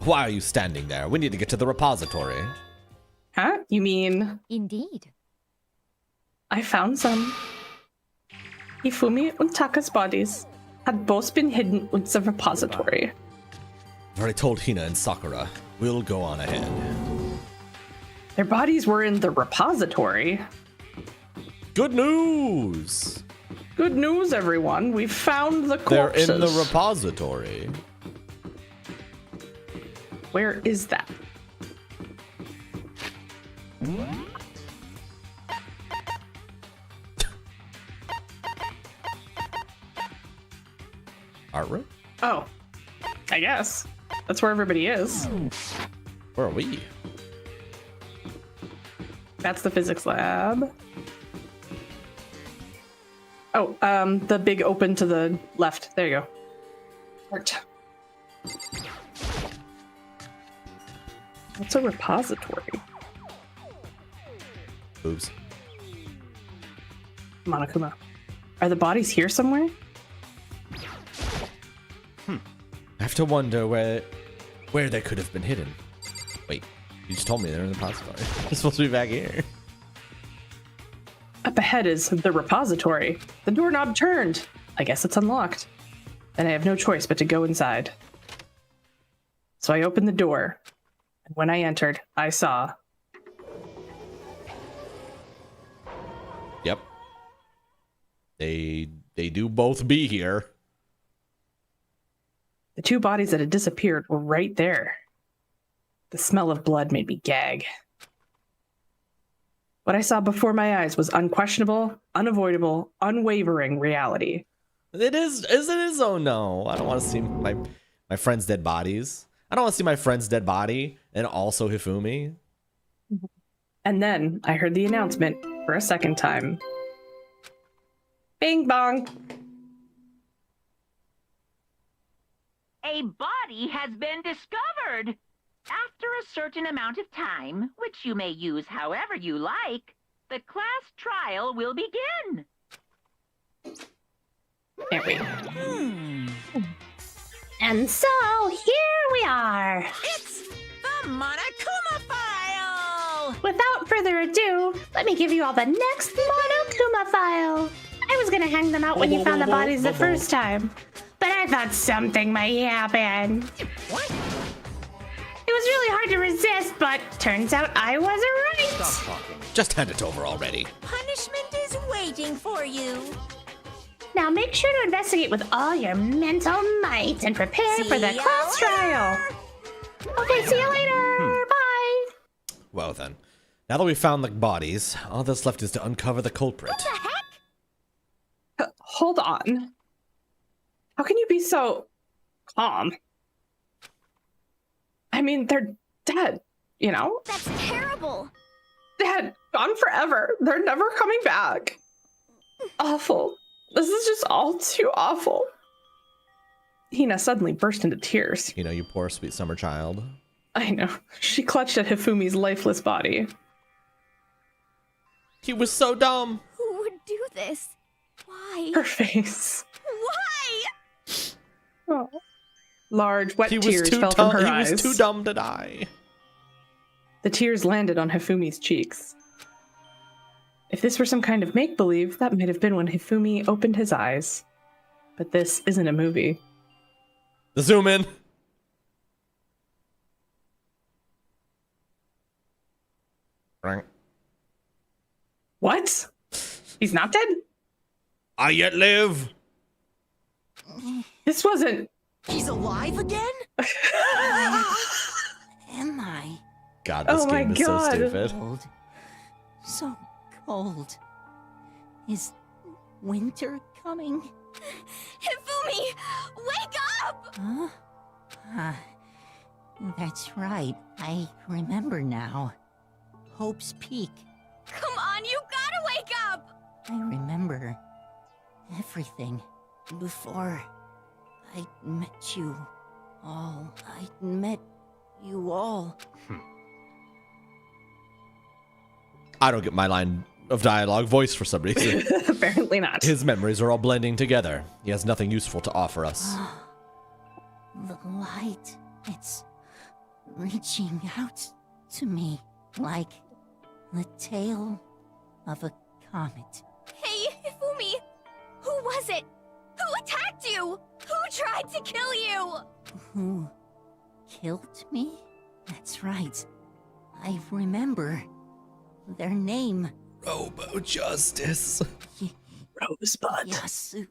Why are you standing there? We need to get to the repository. Huh? You mean Indeed. I found some? Ifumi and Taka's bodies had both been hidden in the repository. I've already told Hina and Sakura. We'll go on ahead. Their bodies were in the repository. Good news! Good news, everyone. We found the They're corpses. in the repository. Where is that? Art room? Oh, I guess. That's where everybody is. Where are we? That's the physics lab. Oh, the big open to the left. There you go. Art. What's a repository? Boobs. Monokuma. Are the bodies here somewhere? I have to wonder where they could have been hidden. Wait, you just told me they're in the repository. They're supposed to be back here. Up ahead is the repository. The doorknob turned. I guess it's unlocked. Then I have no choice but to go inside. So I opened the door, and when I entered, I saw... Yep. They do both be here. The two bodies that had disappeared were right there. The smell of blood made me gag. What I saw before my eyes was unquestionable, unavoidable, unwavering reality. It is. Oh no! I don't want to see my friend's dead bodies. I don't want to see my friend's dead body and also Hifumi. And then I heard the announcement for a second time. Bing bong. A body has been discovered. After a certain amount of time, which you may use however you like, the class trial will begin. Can't wait. And so here we are. It's the Monokuma file! Without further ado, let me give you all the next Monokuma file. I was gonna hang them out when you found the bodies the first time, but I thought something might happen. What? It was really hard to resist, but turns out I was right. Stop talking. Just hand it over already. Punishment is waiting for you. Now make sure to investigate with all your mental might and prepare See for the ya class trial. Okay, see you later. Bye. Well then, now that we've found the bodies, all that's left is to uncover the culprit. What the heck? Hold on. How can you be so calm? I mean, they're dead, you know? That's terrible. Dead. Gone forever. They're never coming back. Awful. This is just all too awful. Hina suddenly burst into tears. You know, you poor sweet summer child. I know. She clutched at Hifumi's lifeless body. He was so dumb. Who would do this? Why? Her face. Why? Oh. Large, wet He was tears too fell from dumb. her He eyes. was too dumb to die. The tears landed on Hifumi's cheeks. If this were some kind of make-believe, that might have been when Hifumi opened his eyes. But this isn't a movie. The zoom in. Right. What? He's not dead? I yet live. This wasn't... He's alive again? Am I? God, this Oh my game is so God. stupid. Cold. So cold. Is winter coming? Hifumi, wake up! Huh? That's right. I remember now. Hope's Peak. Come on, you gotta wake up! I remember everything before I met you all. I met you all. I don't get my line of dialogue voice for some reason. Apparently not. His memories are all blending together. He has nothing useful to offer us. The light, it's reaching out to me like the tail of a comet. Hey, Hifumi! Who was it? Who attacked you? Who tried to kill you? Who killed me? That's right. I remember their name. Robo Justice. Rosebud. Yasu.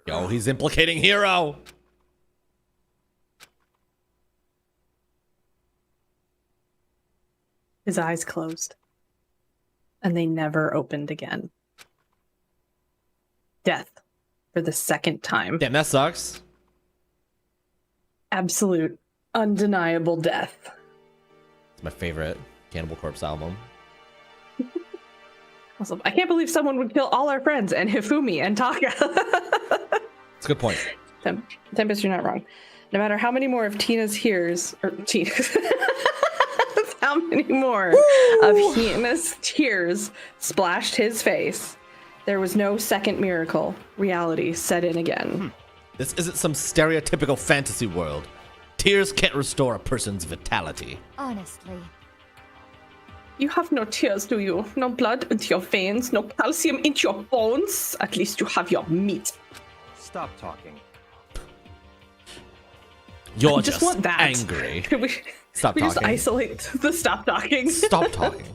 Yo, he's implicating Hero. His eyes closed. And they never opened again. Death for the second time. Damn, that sucks. Absolute, undeniable death. It's my favorite Cannibal Corpse album. Also, I can't believe someone would kill all our friends and Hifumi and Taka. It's a good point. Tempest, you're not wrong. No matter how many more of Tina's tears, or Tina's, how many more of Tina's tears splashed his face, there was no second miracle. Reality set in again. This isn't some stereotypical fantasy world. Tears can't restore a person's vitality. Honestly. You have no tears, do you? No blood into your veins, no calcium into your bones. At least you have your meat. Stop talking. You're I just want that. angry. Could we Stop just talking. isolate the stop talking? Stop talking.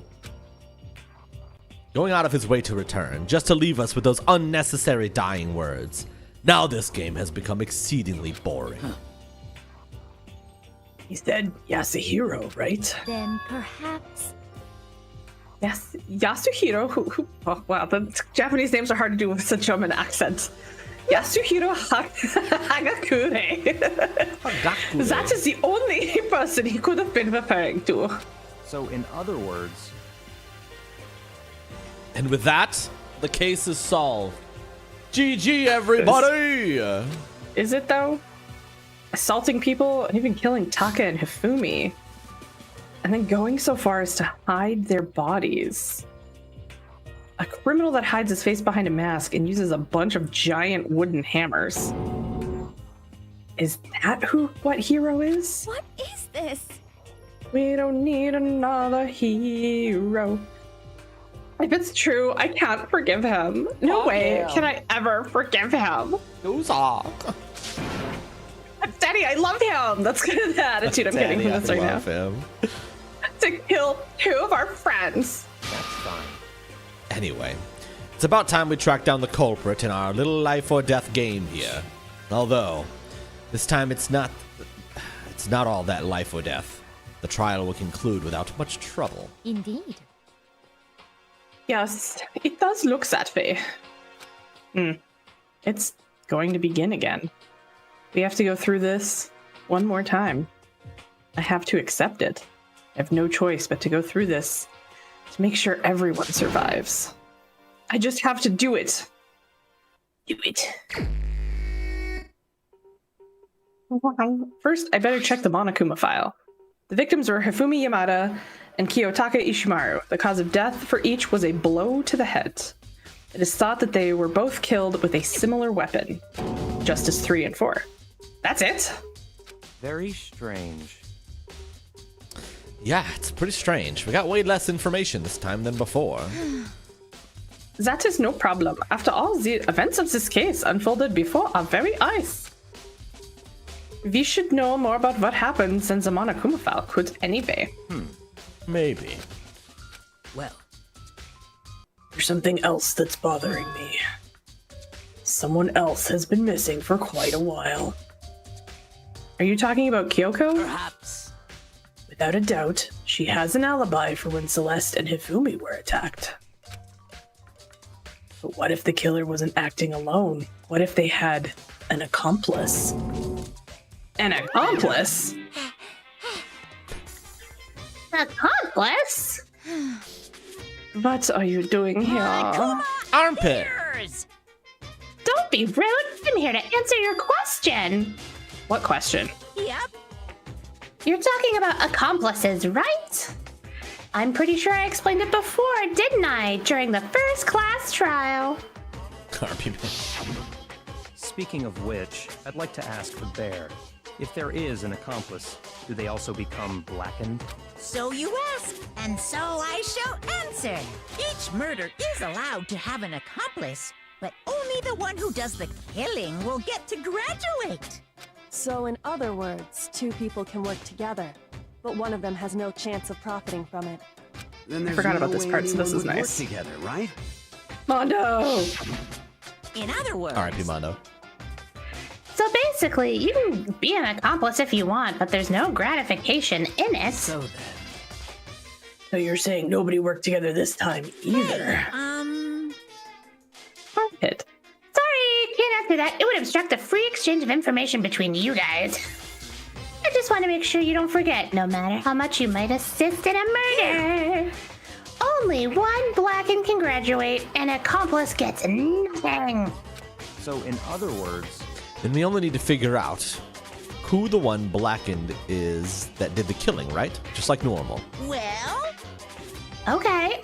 Going out of his way to return, just to leave us with those unnecessary dying words. Now this game has become exceedingly boring. He said Yasuhiro, right? Then perhaps... Yes, Yasuhiro, who oh wow, the Japanese names are hard to do with such an accent. Yasuhiro Hagakure. That is the only person he could have been referring to. So, in other words... And with that, the case is solved. GG, everybody! Is it, though? Assaulting people and even killing Taka and Hifumi. And then going so far as to hide their bodies. A criminal that hides his face behind a mask and uses a bunch of giant wooden hammers. Is that what hero is? What is this? We don't need another hero. If it's true, I can't forgive him. No way can I ever forgive him. Who's off? Daddy, I love him. That's kind of the attitude I'm getting from this right now. Him. To kill two of our friends. That's fine. Anyway, it's about time we track down the culprit in our little life or death game here. Although, this time it's not all that life or death. The trial will conclude without much trouble. Indeed. Yes, it does look that way. It's going to begin again. We have to go through this one more time. I have to accept it. I have no choice but to go through this to make sure everyone survives. I just have to do it. Do it. First, I better check the Monokuma file. The victims were Hifumi Yamada and Kiyotaka Ishimaru. The cause of death for each was a blow to the head. It is thought that they were both killed with a similar weapon. Justice 3 and 4. That's it? Very strange. Yeah, it's pretty strange. We got way less information this time than before. That is no problem. After all, the events of this case unfolded before our very eyes. We should know more about what happened than the Monokuma file could anyway. Maybe. Well, There's something else that's bothering me. Someone else has been missing for quite a while. Are you talking about Kyoko? perhaps. Without a doubt, she has an alibi for when Celeste and Hifumi were attacked. But what if the killer wasn't acting alone? What if they had an accomplice? An accomplice? Accomplice? What are you doing here? Armpit! Ears! Don't be rude. I'm here to answer your question. What question? Yep. You're talking about accomplices, right? I'm pretty sure I explained it before, didn't I? During the first class trial. Armpit. Speaking of which, I'd like to ask for Bear. If there is an accomplice, do they also become blackened? So you ask, and so I shall answer. Each murder is allowed to have an accomplice, but only the one who does the killing will get to graduate. So in other words, two people can work together, but one of them has no chance of profiting from it. Then I forgot about this part, so this is nice. Work together, right? Mondo! In other words, R.I.P. Mondo. So basically, you can be an accomplice if you want, but there's no gratification in it. so then. So you're saying nobody worked together this time either? Um, Armpit. sorry, can't right after that, it would obstruct the free exchange of information between you guys. I just want to make sure you don't forget, no matter how much you might assist in a murder. Only one Blackened can graduate, and accomplice gets nothing. So, in other words, Then we only need to figure out who the one Blackened is that did the killing, right? Just like normal. Well, Okay.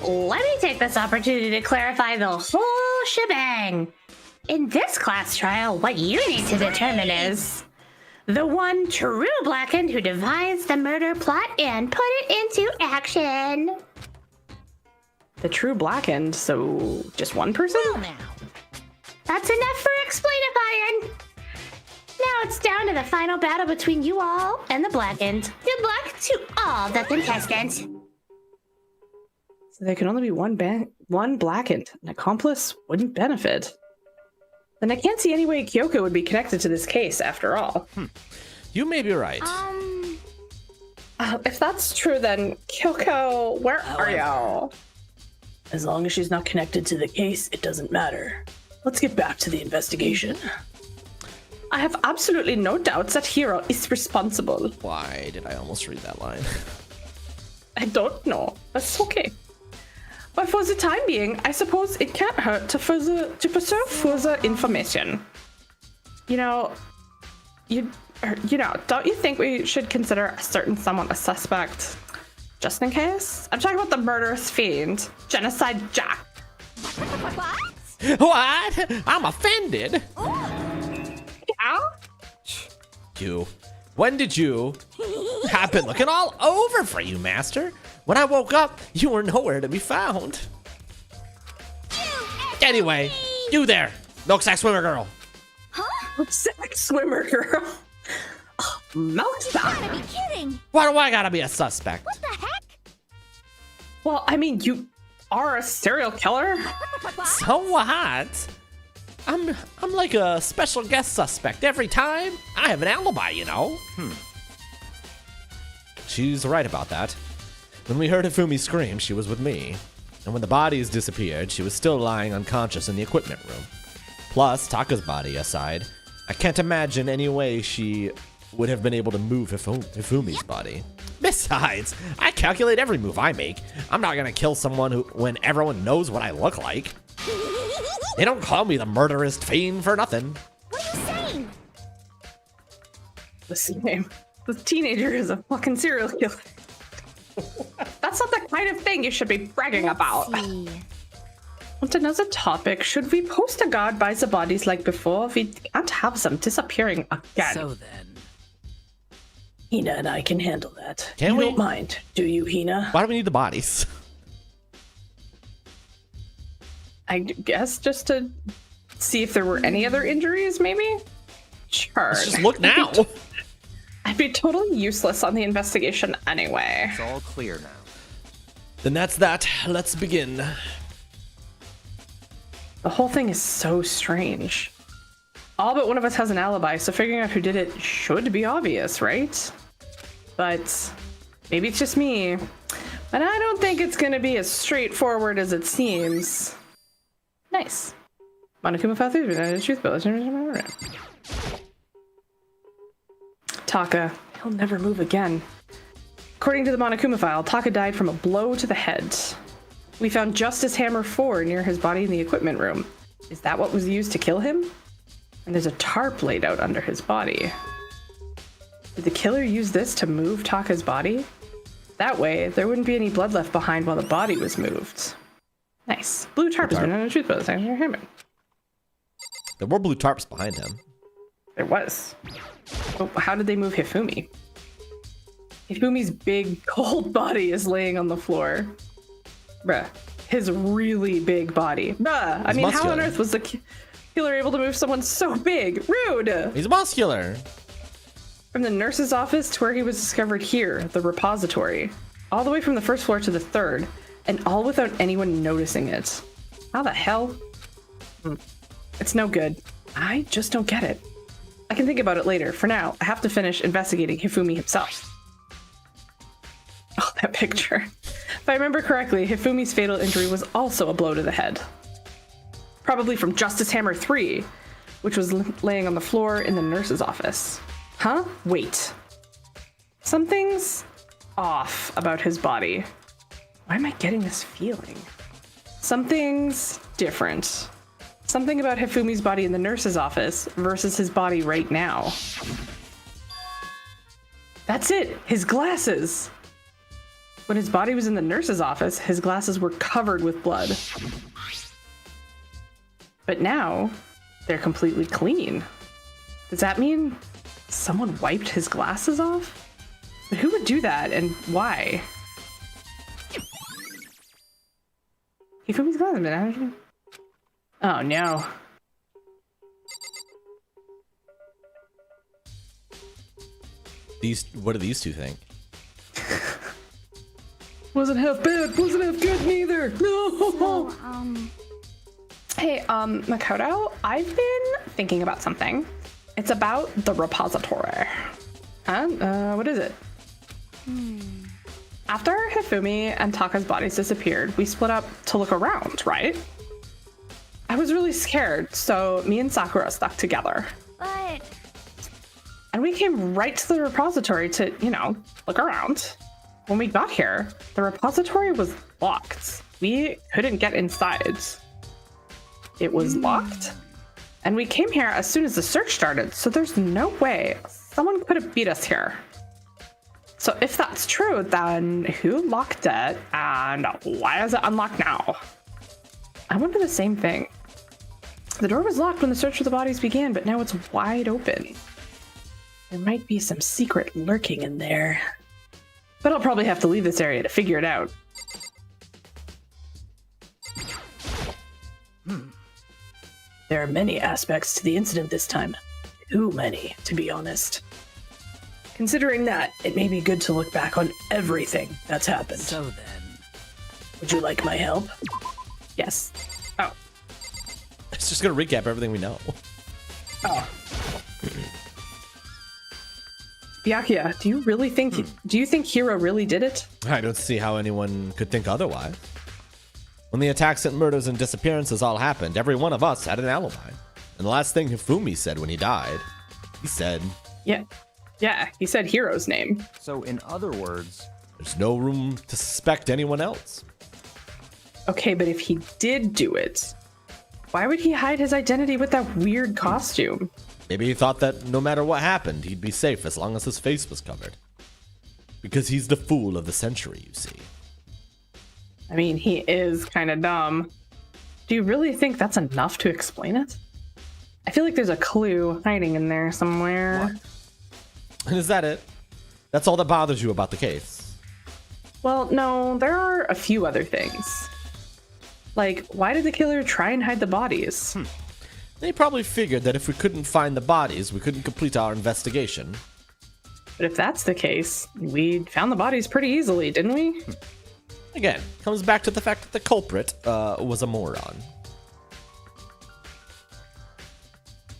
Let me take this opportunity to clarify the whole shebang. In this class trial, what you need to determine is the one true Blackened who devised the murder plot and put it into action. The true Blackened, so just one person? well now. That's enough for explainifying. Now it's down to the final battle between you all and the Blackened. Good luck to all the contestants. So there can only be one Blackened. An accomplice wouldn't benefit. Then I can't see any way Kyoko would be connected to this case, after all. You may be right. If that's true, then Kyoko, where are you? As long as she's not connected to the case, it doesn't matter. Let's get back to the investigation. I have absolutely no doubts that Hiro is responsible. Why did I almost read that line? I don't know. That's okay. But for the time being, I suppose it can't hurt to preserve further information. Don't you think we should consider a certain someone a suspect? Just in case? I'm talking about the murderous fiend, Genocide Jack. What? I'm offended. Yeah? You. When did you? I've been looking all over for you, Master. When I woke up, you were nowhere to be found. Anyway, you there, milksack swimmer girl. Milksack swimmer girl. Oh, milksack. Gotta be kidding. Why do I gotta be a suspect? What the heck? Well, I mean, you are a serial killer. So what? I'm like a special guest suspect every time. I have an alibi, you know. She's right about that. When we heard Hifumi scream, she was with me. And when the bodies disappeared, she was still lying unconscious in the equipment room. Plus, Taka's body aside, I can't imagine any way she would have been able to move Hifumi's body. Besides, I calculate every move I make. I'm not gonna kill someone when everyone knows what I look like. They don't call me the murderous fiend for nothing. What are you saying? The same. The teenager is a fucking serial killer. That's not the kind of thing you should be bragging about. See. And another topic, should we post a guard by the bodies like before? We can't have them disappearing again. So then. Hina and I can handle that. Can we? Don't mind, do you, Hina? Why do we need the bodies? I guess just to see if there were any other injuries, maybe? Sure. Let's just look now. I'd be totally useless on the investigation anyway. It's all clear now. Then that's that. Let's begin. The whole thing is so strange. All but one of us has an alibi, so figuring out who did it should be obvious, right? But maybe it's just me. But I don't think it's gonna be as straightforward as it seems. Nice. Monokuma fell through the truth bullet. Taka. He'll never move again. According to the Monokuma file, Taka died from a blow to the head. We found Justice Hammer 4 near his body in the equipment room. Is that what was used to kill him? And there's a tarp laid out under his body. Did the killer use this to move Taka's body? That way, there wouldn't be any blood left behind while the body was moved. Nice. Blue tarp has been on the truth bullet. There were blue tarps behind him. There was. But how did they move Hifumi? Hifumi's big, cold body is laying on the floor. Bruh. His really big body. Bruh. I mean, how on earth was the killer able to move someone so big? Rude! He's muscular. From the nurse's office to where he was discovered here, the repository. All the way from the first floor to the third. And all without anyone noticing it. How the hell? It's no good. I just don't get it. I can think about it later. For now, I have to finish investigating Hifumi himself. Oh, that picture. If I remember correctly, Hifumi's fatal injury was also a blow to the head. Probably from Justice Hammer 3, which was laying on the floor in the nurse's office. Huh? Wait. Something's off about his body. Why am I getting this feeling? Something's different. Something about Hifumi's body in the nurse's office versus his body right now. That's it! His glasses! When his body was in the nurse's office, his glasses were covered with blood. But now, they're completely clean. Does that mean someone wiped his glasses off? But who would do that and why? Hifumi's glasses, oh no. What do these two think? Wasn't half bad, wasn't half good neither. No. Hey, Makoto, I've been thinking about something. It's about the repository. Huh? What is it? After Hifumi and Taka's bodies disappeared, we split up to look around, right? I was really scared, so me and Sakura stuck together. But... And we came right to the repository to, look around. When we got here, the repository was locked. We couldn't get inside. It was locked. And we came here as soon as the search started, so there's no way someone could have beat us here. So if that's true, then who locked it and why is it unlocked now? I wonder the same thing. The door was locked when the search for the bodies began, but now it's wide open. There might be some secret lurking in there. But I'll probably have to leave this area to figure it out. There are many aspects to the incident this time. Too many, to be honest. Considering that, it may be good to look back on everything that's happened. So then... Would you like my help? Yes. Oh. It's just gonna recap everything we know. Oh. Byakuya, do you think Hiro really did it? I don't see how anyone could think otherwise. When the attacks and murders and disappearances all happened, every one of us had an alibi. And the last thing Hifumi said when he died, he said... Yeah, he said Hiro's name. So in other words... There's no room to suspect anyone else. Okay, but if he did do it, why would he hide his identity with that weird costume? Maybe he thought that no matter what happened, he'd be safe as long as his face was covered. Because he's the fool of the century, you see. I mean, he is kind of dumb. Do you really think that's enough to explain it? I feel like there's a clue hiding in there somewhere. What? And is that it? That's all that bothers you about the case? Well, no, there are a few other things. Like, why did the killer try and hide the bodies? They probably figured that if we couldn't find the bodies, we couldn't complete our investigation. But if that's the case, we found the bodies pretty easily, didn't we? Again, comes back to the fact that the culprit was a moron.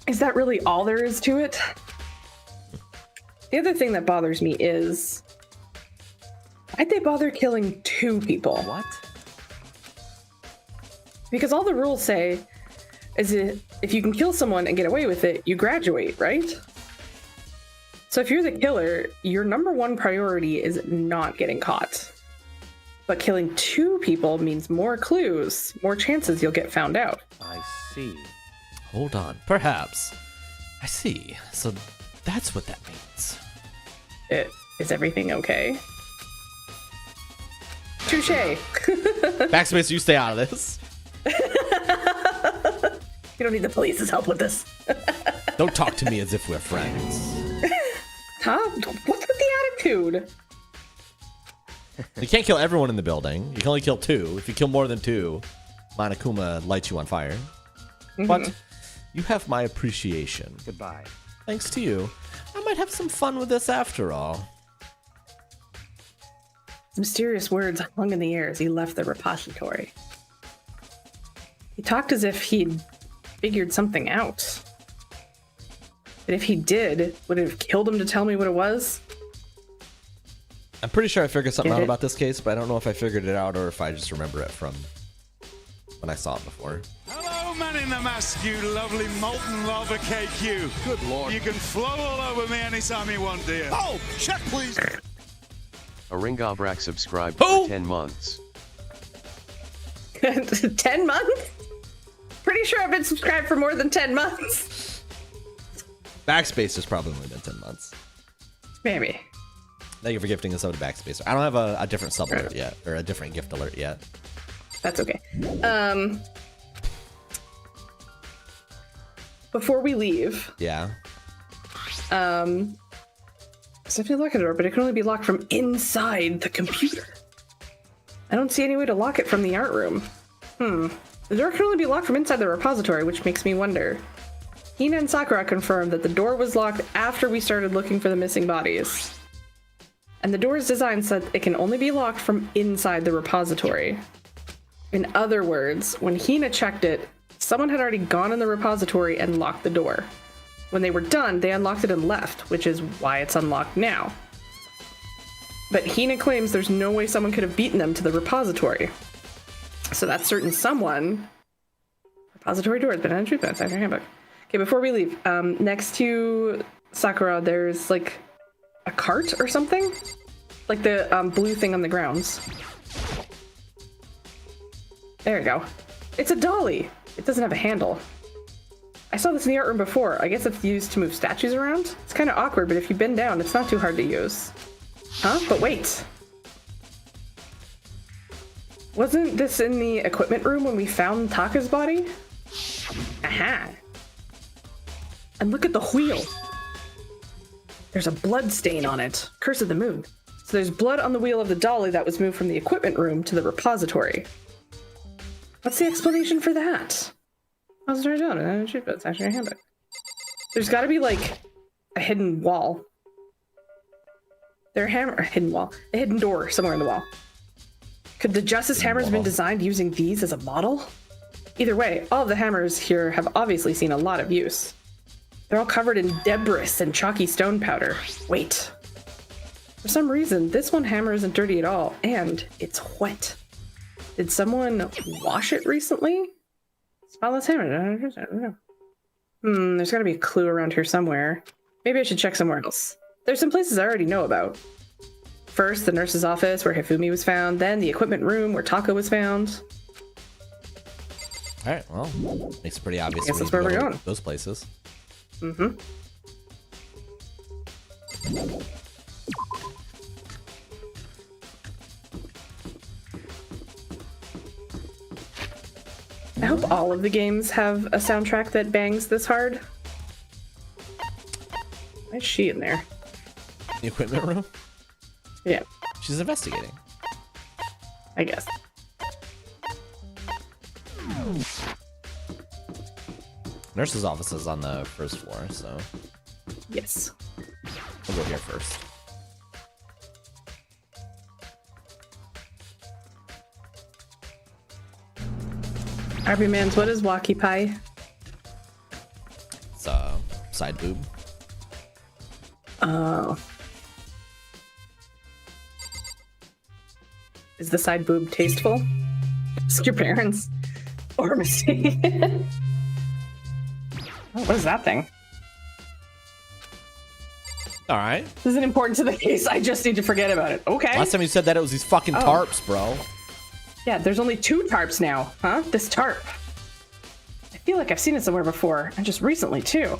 Is that really all there is to it? The other thing that bothers me is... why'd they bother killing 2 people? What? Because all the rules say is if you can kill someone and get away with it, you graduate, right? So if you're the killer, your number 1 priority is not getting caught. But killing 2 people means more clues, more chances you'll get found out. I see. Hold on, perhaps. I see. So that's what that means. Is everything okay? Touché. Backspace, you stay out of this. You don't need the police's help with this. Don't talk to me as if we're friends. Huh? What's with the attitude? You can't kill everyone in the building. You can only kill 2. If you kill more than 2, Monokuma lights you on fire. But you have my appreciation. Goodbye. Thanks to you. I might have some fun with this after all. Mysterious words hung in the air as he left the repository. He talked as if he'd figured something out. But if he did, would it have killed him to tell me what it was? I'm pretty sure I figured something Get out it? about this case, but I don't know if I figured it out or if I just remember it from when I saw it before. Hello, man in the mask, you lovely molten lava cake, you. Good lord. You can flow all over me anytime you want, dear. Oh, check, please. Aringabrak subscribed for 10 months. 10 months? Pretty sure I've been subscribed for more than 10 months. Backspace has probably only been 10 months. Maybe. Thank you for gifting us over to Backspace. I don't have a different sub alert yet, or a different gift alert yet. That's okay. Before we leave, Yeah. so I have to lock the door, but it can only be locked from inside the computer. I don't see any way to lock it from the art room. The door can only be locked from inside the repository, which makes me wonder. Hina and Sakura confirmed that the door was locked after we started looking for the missing bodies. And the door's design said it can only be locked from inside the repository. In other words, when Hina checked it, someone had already gone in the repository and locked the door. When they were done, they unlocked it and left, which is why it's unlocked now. But Hina claims there's no way someone could have beaten them to the repository. So that certain someone... Repository door has been untruth, that's in your handbook. Okay, before we leave, next to Sakura, there's like a cart or something? Like the blue thing on the grounds. There you go. It's a dolly. It doesn't have a handle. I saw this in the art room before. I guess it's used to move statues around. It's kind of awkward, but if you bend down, it's not too hard to use. Huh? But wait. Wasn't this in the equipment room when we found Taka's body? Aha. And look at the wheel. There's a blood stain on it. Curse of the Moon. So there's blood on the wheel of the dolly that was moved from the equipment room to the repository. What's the explanation for that? I was trying to do it. It's actually a handbook. There's got to be like a hidden wall. A hidden door somewhere in the wall. Could the Justice Hammers have been designed using these as a model? Either way, all of the hammers here have obviously seen a lot of use. They're all covered in debris and chalky stone powder. Wait. For some reason, this one hammer isn't dirty at all, and it's wet. Did someone wash it recently? Spotless hammer. I don't know. There's got to be a clue around here somewhere. Maybe I should check somewhere else. There's some places I already know about. First, the nurse's office where Hifumi was found, then the equipment room where Taka was found. All right, well, makes it pretty obvious. I guess that's where we're going. Those places. Mm-hmm. I hope all of the games have a soundtrack that bangs this hard. Why is she in there? The equipment room? Yeah. She's investigating. I guess. Nurse's office is on the first floor, so... Yes. We'll go here first. RB Mans, what is Walkie Pie? It's side boob. Oh. Is the side boob tasteful? Ask your parents. Or a mistake. Oh, what is that thing? All right. This isn't important to the case. I just need to forget about it. Okay. Last time you said that it was these fucking tarps, bro. Yeah, there's only 2 tarps now, huh? This tarp. I feel like I've seen it somewhere before, and just recently, too.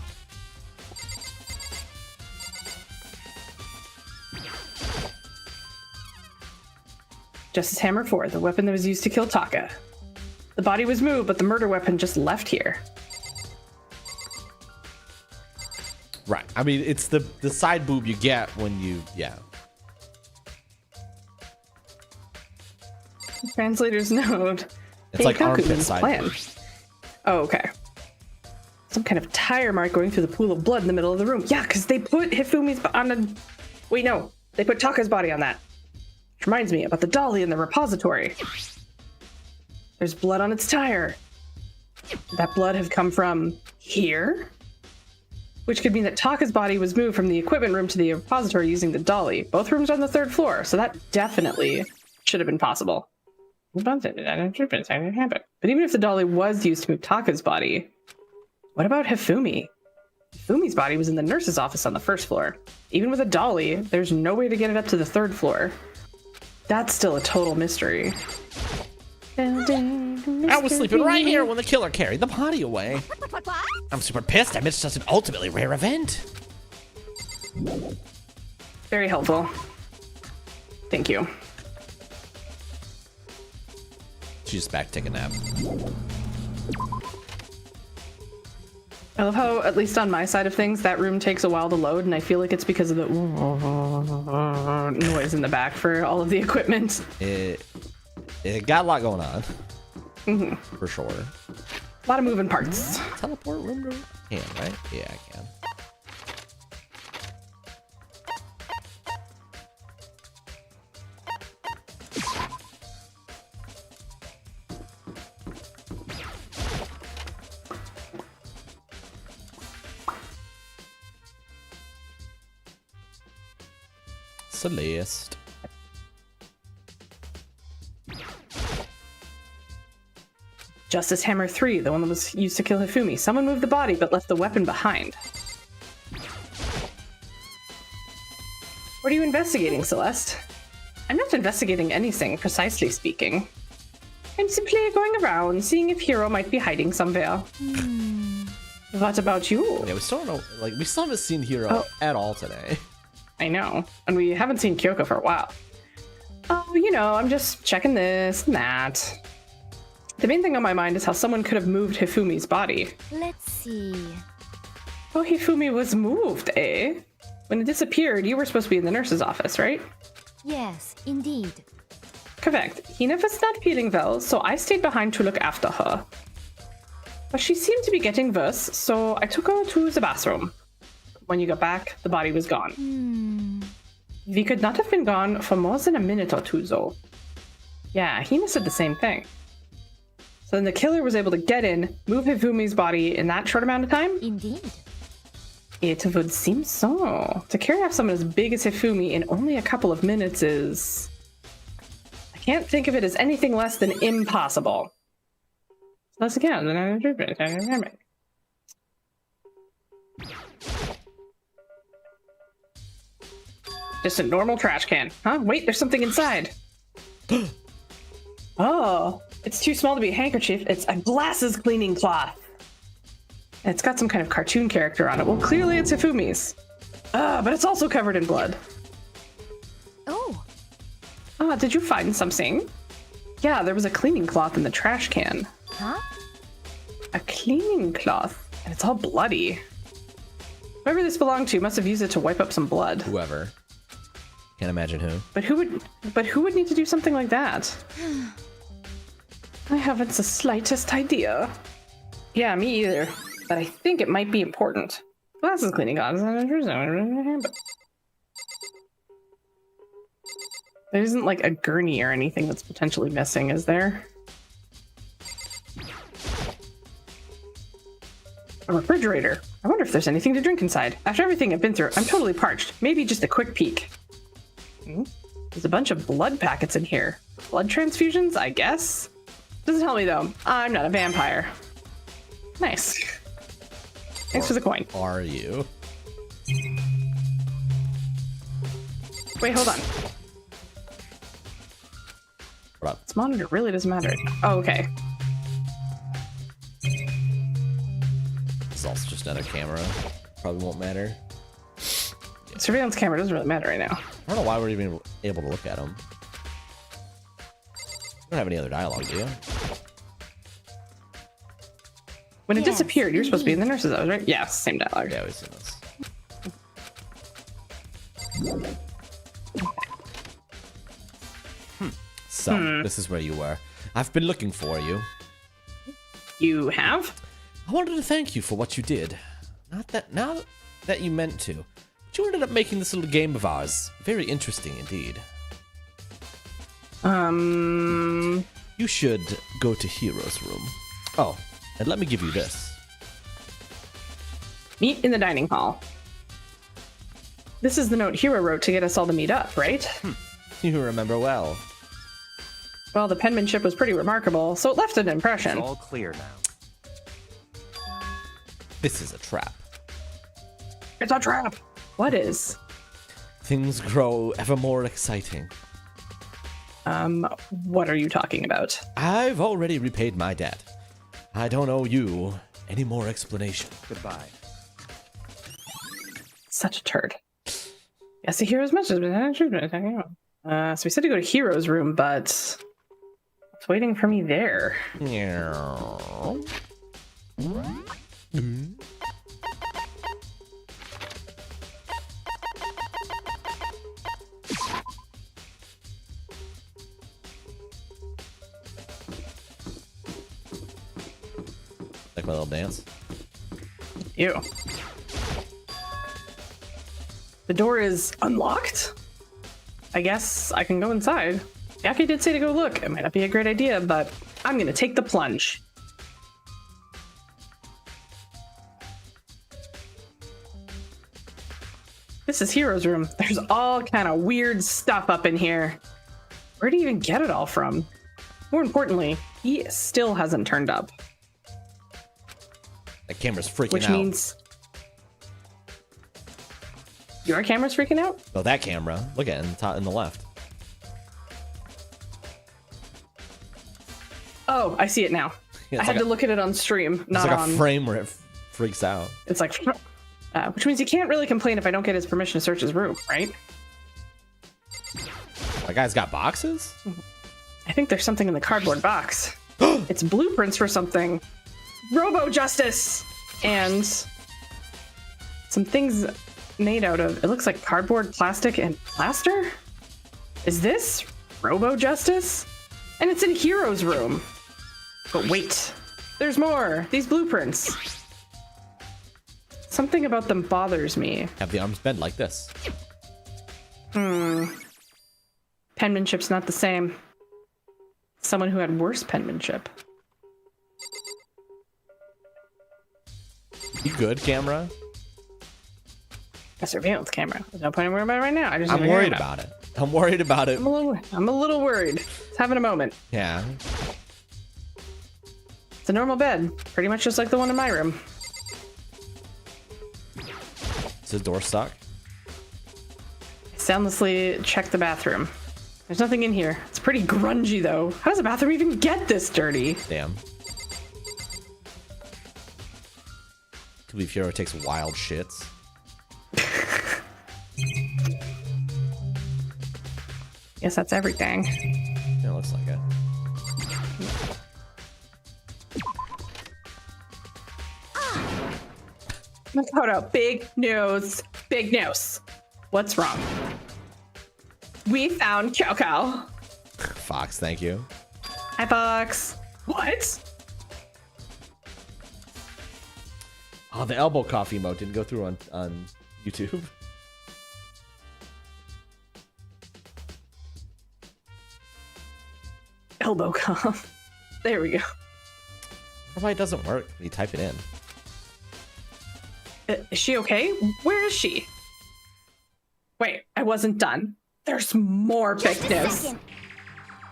Justice Hammer 4, the weapon that was used to kill Taka. The body was moved, but the murder weapon just left here. Right. I mean, it's the side boob you get when you, yeah. Translator's note. It's like Keikaku armpit means side plan. boob. Oh, okay. Some kind of tire mark going through the pool of blood in the middle of the room. Yeah, because they put Hifumi's on a... Wait, no. They put Taka's body on that. Which reminds me about the dolly in the repository. There's blood on its tire. Could that blood have come from here? Which could mean that Taka's body was moved from the equipment room to the repository using the dolly. Both rooms are on the 3rd floor, so that definitely should have been possible. Been But even if the dolly was used to move Taka's body, what about Hifumi? Hifumi's body was in the nurse's office on the first floor. Even with a dolly, there's no way to get it up to the third floor. That's still a total mystery. I was sleeping right here when the killer carried the body away. I'm super pissed. I missed such an ultimately rare event. Very helpful. Thank you. She's just back to take a nap. I love how, at least on my side of things, that room takes a while to load, and I feel like it's because of the noise in the back for all of the equipment. It got a lot going on. Mm-hmm. For sure. A lot of moving parts. Teleport room to... Can, right? Yeah, I can. Celeste. Justice Hammer 3, the one that was used to kill Hifumi. Someone moved the body but left the weapon behind. What are you investigating, Celeste? I'm not investigating anything, precisely speaking. I'm simply going around, seeing if Hiro might be hiding somewhere. What about you? Yeah, we still don't know, like, we still haven't seen Hiro at all today. I know, and we haven't seen Kyoko for a while. Oh, you know, I'm just checking this and that. The main thing on my mind is how someone could have moved Hifumi's body. Let's see. Oh, Hifumi was moved, eh? When it disappeared, you were supposed to be in the nurse's office, right? Yes, indeed. Correct. Hina was not feeling well, so I stayed behind to look after her. But she seemed to be getting worse, so I took her to the bathroom. When you got back, the body was gone. We could not have been gone for more than a minute or two, though. Yeah, Hina said the same thing. So then the killer was able to get in, move Hifumi's body in that short amount of time? Indeed. It would seem so. To carry off someone as big as Hifumi in only a couple of minutes is... I can't think of it as anything less than impossible. Once again, just a normal trash can. Huh? Wait, there's something inside. Oh, it's too small to be a handkerchief. It's a glasses cleaning cloth. And it's got some kind of cartoon character on it. Well, clearly it's Hifumi's. But it's also covered in blood. Oh. Did you find something? Yeah, there was a cleaning cloth in the trash can. Huh? A cleaning cloth. And it's all bloody. Whoever this belonged to must have used it to wipe up some blood. Whoever. Can't imagine who. But who would need to do something like that? I haven't the slightest idea. Yeah, me either. But I think it might be important. Glasses cleaning on. There isn't like a gurney or anything that's potentially missing, is there? A refrigerator. I wonder if there's anything to drink inside. After everything I've been through, I'm totally parched. Maybe just a quick peek. There's a bunch of blood packets in here. Blood transfusions, I guess? Doesn't tell me though. I'm not a vampire. Nice. Thanks for the coin. Are you? Wait, hold on. What? This monitor really doesn't matter. Oh, okay. This is also just another camera. Probably won't matter. Surveillance camera doesn't really matter right now. I don't know why we're even able to look at them. You don't have any other dialogue, do you? When it disappeared, you were supposed to be in the nurse's office, right? Yeah, same dialogue. Yeah, we've seen this. So, this is where you were. I've been looking for you. You have? I wanted to thank you for what you did. Not that you meant to. But you ended up making this little game of ours very interesting indeed. You should go to Hero's room. Oh, and let me give you this. Meet in the dining hall. This is the note Hero wrote to get us all to meet up, right? You remember well. Well, the penmanship was pretty remarkable, so it left an impression. It's all clear now. This is a trap. It's a trap. What is? Things grow ever more exciting. What are you talking about? I've already repaid my debt. I don't owe you any more explanation. Goodbye. Such a turd. Yes, the hero's message. So we said to go to Hero's room, but it's waiting for me there. Like my little dance. Ew. The door is unlocked? I guess I can go inside. Yaki did say to go look. It might not be a great idea, but I'm gonna take the plunge. This is Hero's room. There's all kind of weird stuff up in here. Where did he even get it all from? More importantly, he still hasn't turned up. That camera's freaking out. Which means... Your camera's freaking out? Oh, that camera. Look at it in the top in the left. Oh, I see it now. Yeah, I had to look at it on stream, not it's like on... a frame where it freaks out. It's like... which means you can't really complain if I don't get his permission to search his room, right? That guy's got boxes? I think there's something in the cardboard box. It's blueprints for something. Robo-Justice! And... some things made out of... It looks like cardboard, plastic, and plaster? Is this Robo-Justice? And it's in Hero's room. But wait. There's more! These blueprints. Something about them bothers me. Have the arms bent like this. Penmanship's not the same. Someone who had worse penmanship. You good, camera? A surveillance camera. There's no point in worrying about it right now. I'm worried about it. I'm worried about it. I'm a little worried. It's having a moment. Yeah. It's a normal bed. Pretty much just like the one in my room. Is the door stuck? I soundlessly check the bathroom. There's nothing in here. It's pretty grungy though. How does a bathroom even get this dirty? Damn. I believe Hero takes wild shits. Guess that's everything. Yeah, it looks like it. Makoto, big nose, big nose. What's wrong? We found Kyoko. Fox, thank you. Hi, Fox. What? Oh, the elbow coffee emote didn't go through on YouTube. Elbow cough. There we go. Why it doesn't work when you type it in. Is she okay? Where is she? Wait, I wasn't done. There's more big news.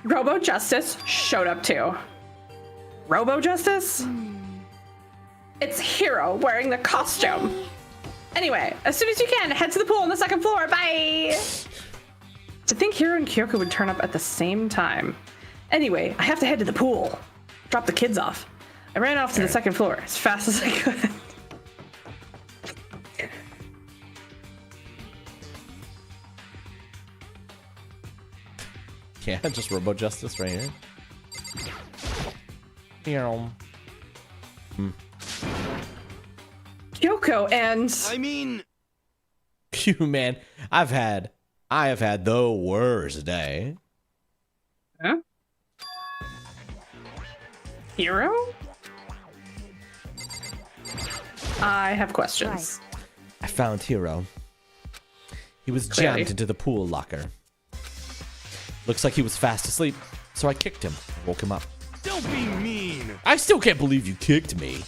Robo Justice showed up too. Robo Justice? It's Hero wearing the costume. Anyway, as soon as you can, head to the pool on the second floor. Bye! To think Hero and Kyoko would turn up at the same time. Anyway, I have to head to the pool. Drop the kids off. I ran off to the second floor as fast as I could. Yeah, just Robo Justice right here. Kyoko and... I mean... You, man, I have had the worst day. Huh? Hero? I have questions. I found Hero. He was Clearly. jammed into the pool locker. Looks like he was fast asleep, so I kicked him, woke him up. Don't be mean. I still can't believe you kicked me.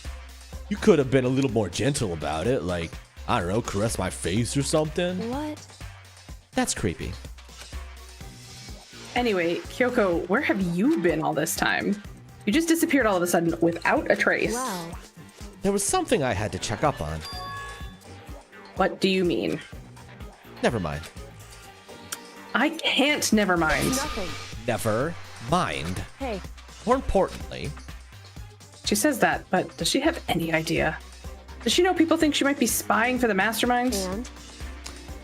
You could have been a little more gentle about it, like, I don't know, caress my face or something. What? That's creepy. Anyway, Kyoko, where have you been all this time? You just disappeared all of a sudden without a trace. Wow. There was something I had to check up on. What do you mean? Never mind. I can't never mind. Nothing. Never mind. Hey, More importantly, She says that, but does she have any idea? Does she know people think she might be spying for the masterminds? and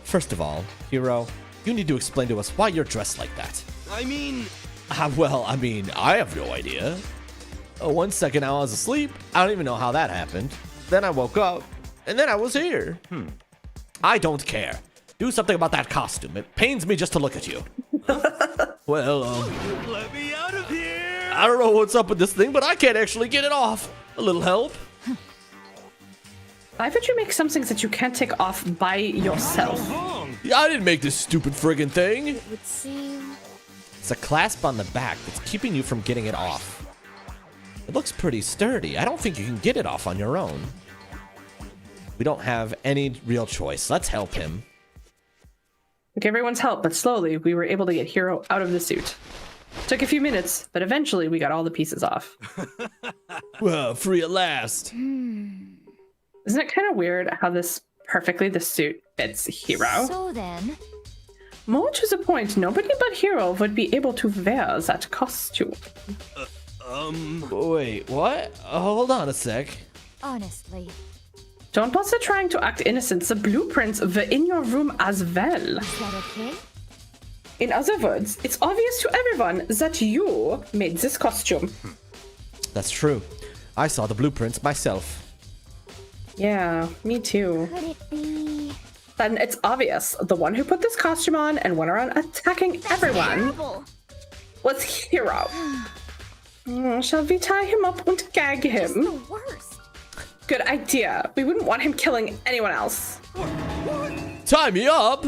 first of all, Hero, you need to explain to us why you're dressed like that. I mean, Well, I mean, I have no idea. 1 second I was asleep. I don't even know how that happened. Then I woke up, and then I was here. I don't care. Do something about that costume. It pains me just to look at you. Well, let me out of here. I don't know what's up with this thing, but I can't actually get it off. A little help? Why would you make some things that you can't take off by yourself? Yeah, I didn't make this stupid friggin' thing. it would seem. It's a clasp on the back that's keeping you from getting it off. It looks pretty sturdy. I don't think you can get it off on your own. We don't have any real choice. Let's help him. With everyone's help, but slowly, we were able to get Hero out of the suit. Took a few minutes, but eventually we got all the pieces off. Well, free at last. Isn't it kind of weird how the suit fits Hero? So then, More to the point, nobody but Hero would be able to wear that costume. Wait, what? Hold on a sec. honestly, Don't bother trying to act innocent. The blueprints were in your room as well. is that okay? In other words, it's obvious to everyone that you made this costume. That's true. I saw the blueprints myself. Yeah, me too. Could it be? Then it's obvious. The one who put this costume on and went around attacking everyone Terrible. was Hero. Shall we tie him up and gag Just him? the worst. Good idea. We wouldn't want him killing anyone else. Tie me up!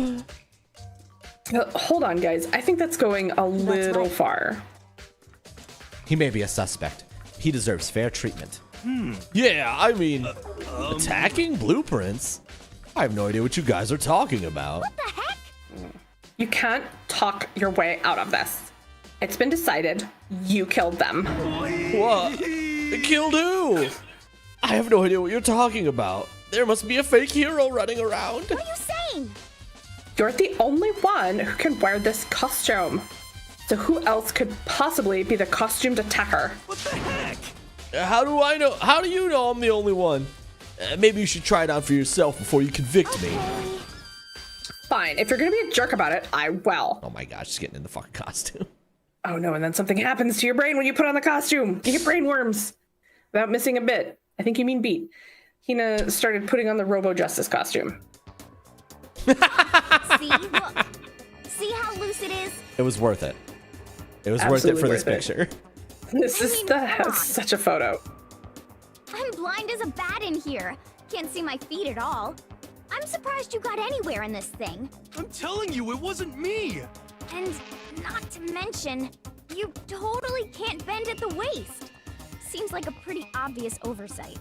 Hold on, guys. I think that's going a little right. far. He may be a suspect. He deserves fair treatment. Yeah, I mean, attacking blueprints? I have no idea what you guys are talking about. What the heck? You can't talk your way out of this. It's been decided. You killed them. What? Killed who? I have no idea what you're talking about. There must be a fake hero running around. What are you saying? You're the only one who can wear this costume. So who else could possibly be the costumed attacker? What the heck? How do I know? How do you know I'm the only one? Maybe you should try it out for yourself before you convict me. Fine. If you're gonna be a jerk about it, I will. Oh my gosh, just getting in the fucking costume. Oh no, and then something happens to your brain when you put on the costume. You get brain worms. Without missing a bit. I think you mean beat. Hina started putting on the Robo Justice costume. See, look. See how loose it is? It was worth it. It was Absolutely worth it for this worth it. picture. This I is mean, come on. such a photo. I'm blind as a bat in here. Can't see my feet at all. I'm surprised you got anywhere in this thing. I'm telling you, it wasn't me. And not to mention, you totally can't bend at the waist. Seems like a pretty obvious oversight.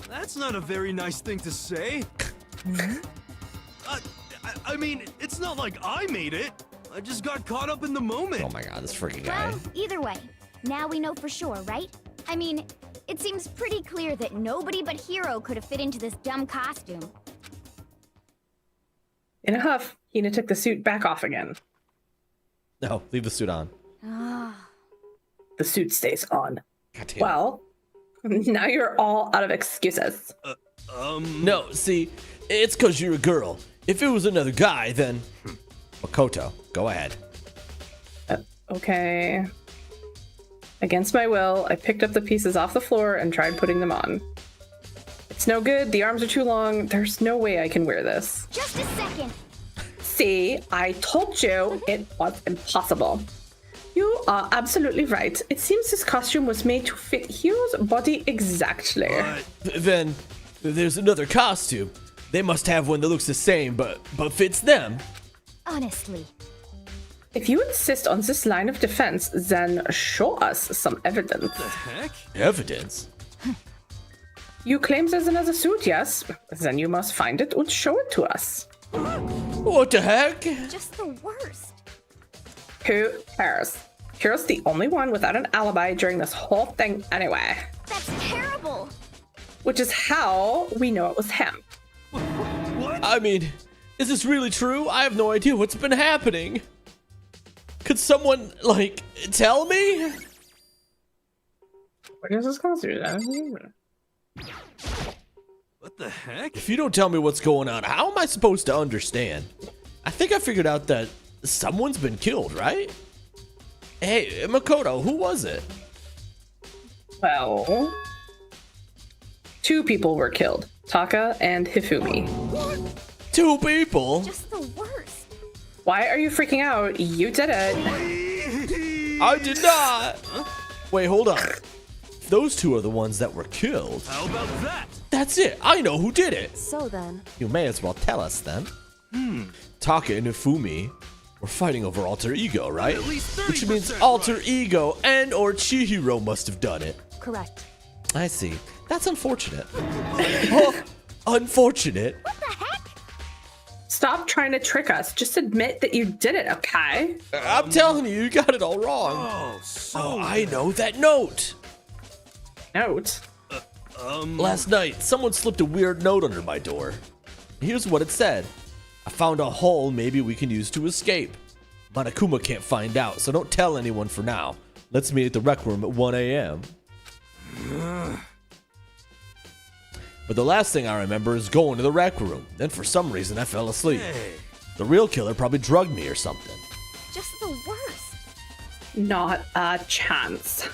That's not a very nice thing to say. I mean, it's not like I made it. I just got caught up in the moment. Oh my god, this freaking guy. Well, either way, now we know for sure, right? I mean, it seems pretty clear that nobody but Hero could have fit into this dumb costume. In a huff, Hina took the suit back off again. No, leave the suit on. The suit stays on. God damn. Well, now you're all out of excuses. No, see, it's because you're a girl. If it was another guy, then... Makoto, go ahead. Okay. Against my will, I picked up the pieces off the floor and tried putting them on. It's no good. The arms are too long. There's no way I can wear this. Just a second. See, I told you it was impossible. You are absolutely right. It seems this costume was made to fit Hero's body exactly. Then there's another costume. They must have one that looks the same, but fits them. Honestly. If you insist on this line of defense, then show us some evidence. What the heck? Evidence? You claim there's another suit, yes? Then you must find it and show it to us. What the heck? Just the worst. Who cares? Kira's the only one without an alibi during this whole thing anyway. That's terrible. Which is how we know it was him. I mean, is this really true? I have no idea what's been happening. Could someone, like, tell me? What is this costume? What the heck? If you don't tell me what's going on, how am I supposed to understand? I think I figured out that someone's been killed, right? Hey, Makoto, who was it? Well, 2 people were killed. Taka and Hifumi. 2 people? Just the worst. Why are you freaking out? You did it. I did not. Wait, hold on. Those 2 are the ones that were killed. How about that? That's it. I know who did it. So then, You may as well tell us then. Taka and Ifumi were fighting over alter ego, right? At least Which means 30% alter right. ego and or Chihiro must have done it. correct. I see. That's unfortunate. Oh, unfortunate? What the heck? Stop trying to trick us. Just admit that you did it, okay? I'm telling you, you got it all wrong. Oh, so I know that note. Note. Last night, someone slipped a weird note under my door. Here's what it said. I found a hole maybe we can use to escape. Monokuma can't find out, so don't tell anyone for now. Let's meet at the rec room at 1 a.m. But the last thing I remember is going to the rec room. Then for some reason I fell asleep. The real killer probably drugged me or something. Just the worst. Not a chance.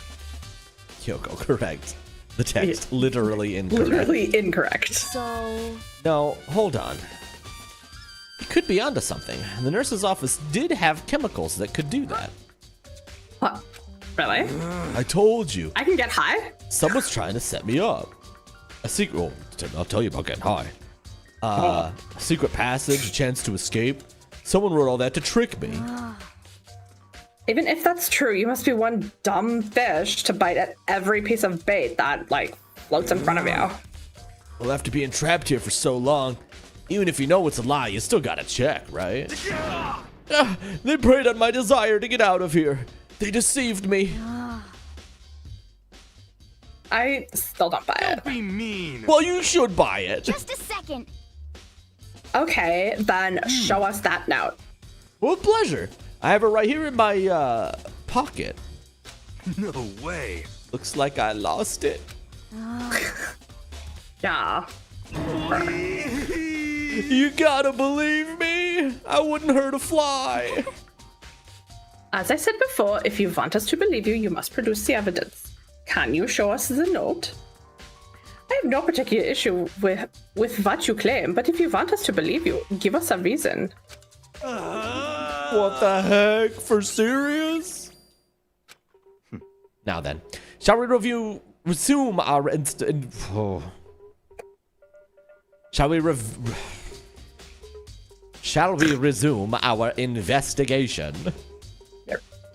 Kyoko, correct. The text, literally incorrect. Literally incorrect. So, No, hold on. You could be onto something. The nurse's office did have chemicals that could do that. What? Really? I told you. I can get high? Someone's trying to set me up. A secret. Well, I'll tell you about getting high. A secret passage, a chance to escape. Someone wrote all that to trick me. Even if that's true, you must be one dumb fish to bite at every piece of bait that, like, floats in front of you. Well, after being trapped here for so long, even if you know it's a lie, you still gotta check, right? They preyed on my desire to get out of here. They deceived me. I still don't buy it. Don't be mean. Well, you should buy it. Just a second. Okay, then show us that note. With pleasure. I have it right here in my pocket. No way. Looks like I lost it. Yeah. You gotta believe me. I wouldn't hurt a fly. As I said before, if you want us to believe you, you must produce the evidence. Can you show us the note? I have no particular issue with what you claim, but if you want us to believe you, give us a reason. What the heck? For serious? Now then, shall we resume our Shall we resume our investigation?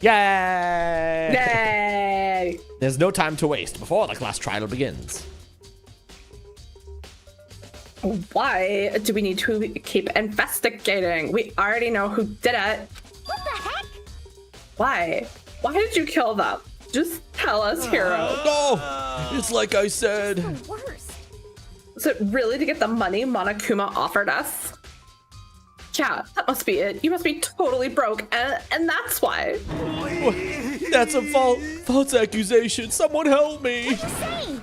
Yay! Yay! There's no time to waste before the class trial begins. Why do we need to keep investigating? We already know who did it. What the heck? Why? Why did you kill them? Just tell us, Hero. No! It's like I said. The worst. Is it really to get the money Monokuma offered us? Yeah, that must be it. You must be totally broke, and that's why. That's a false accusation. Someone help me. What are you saying?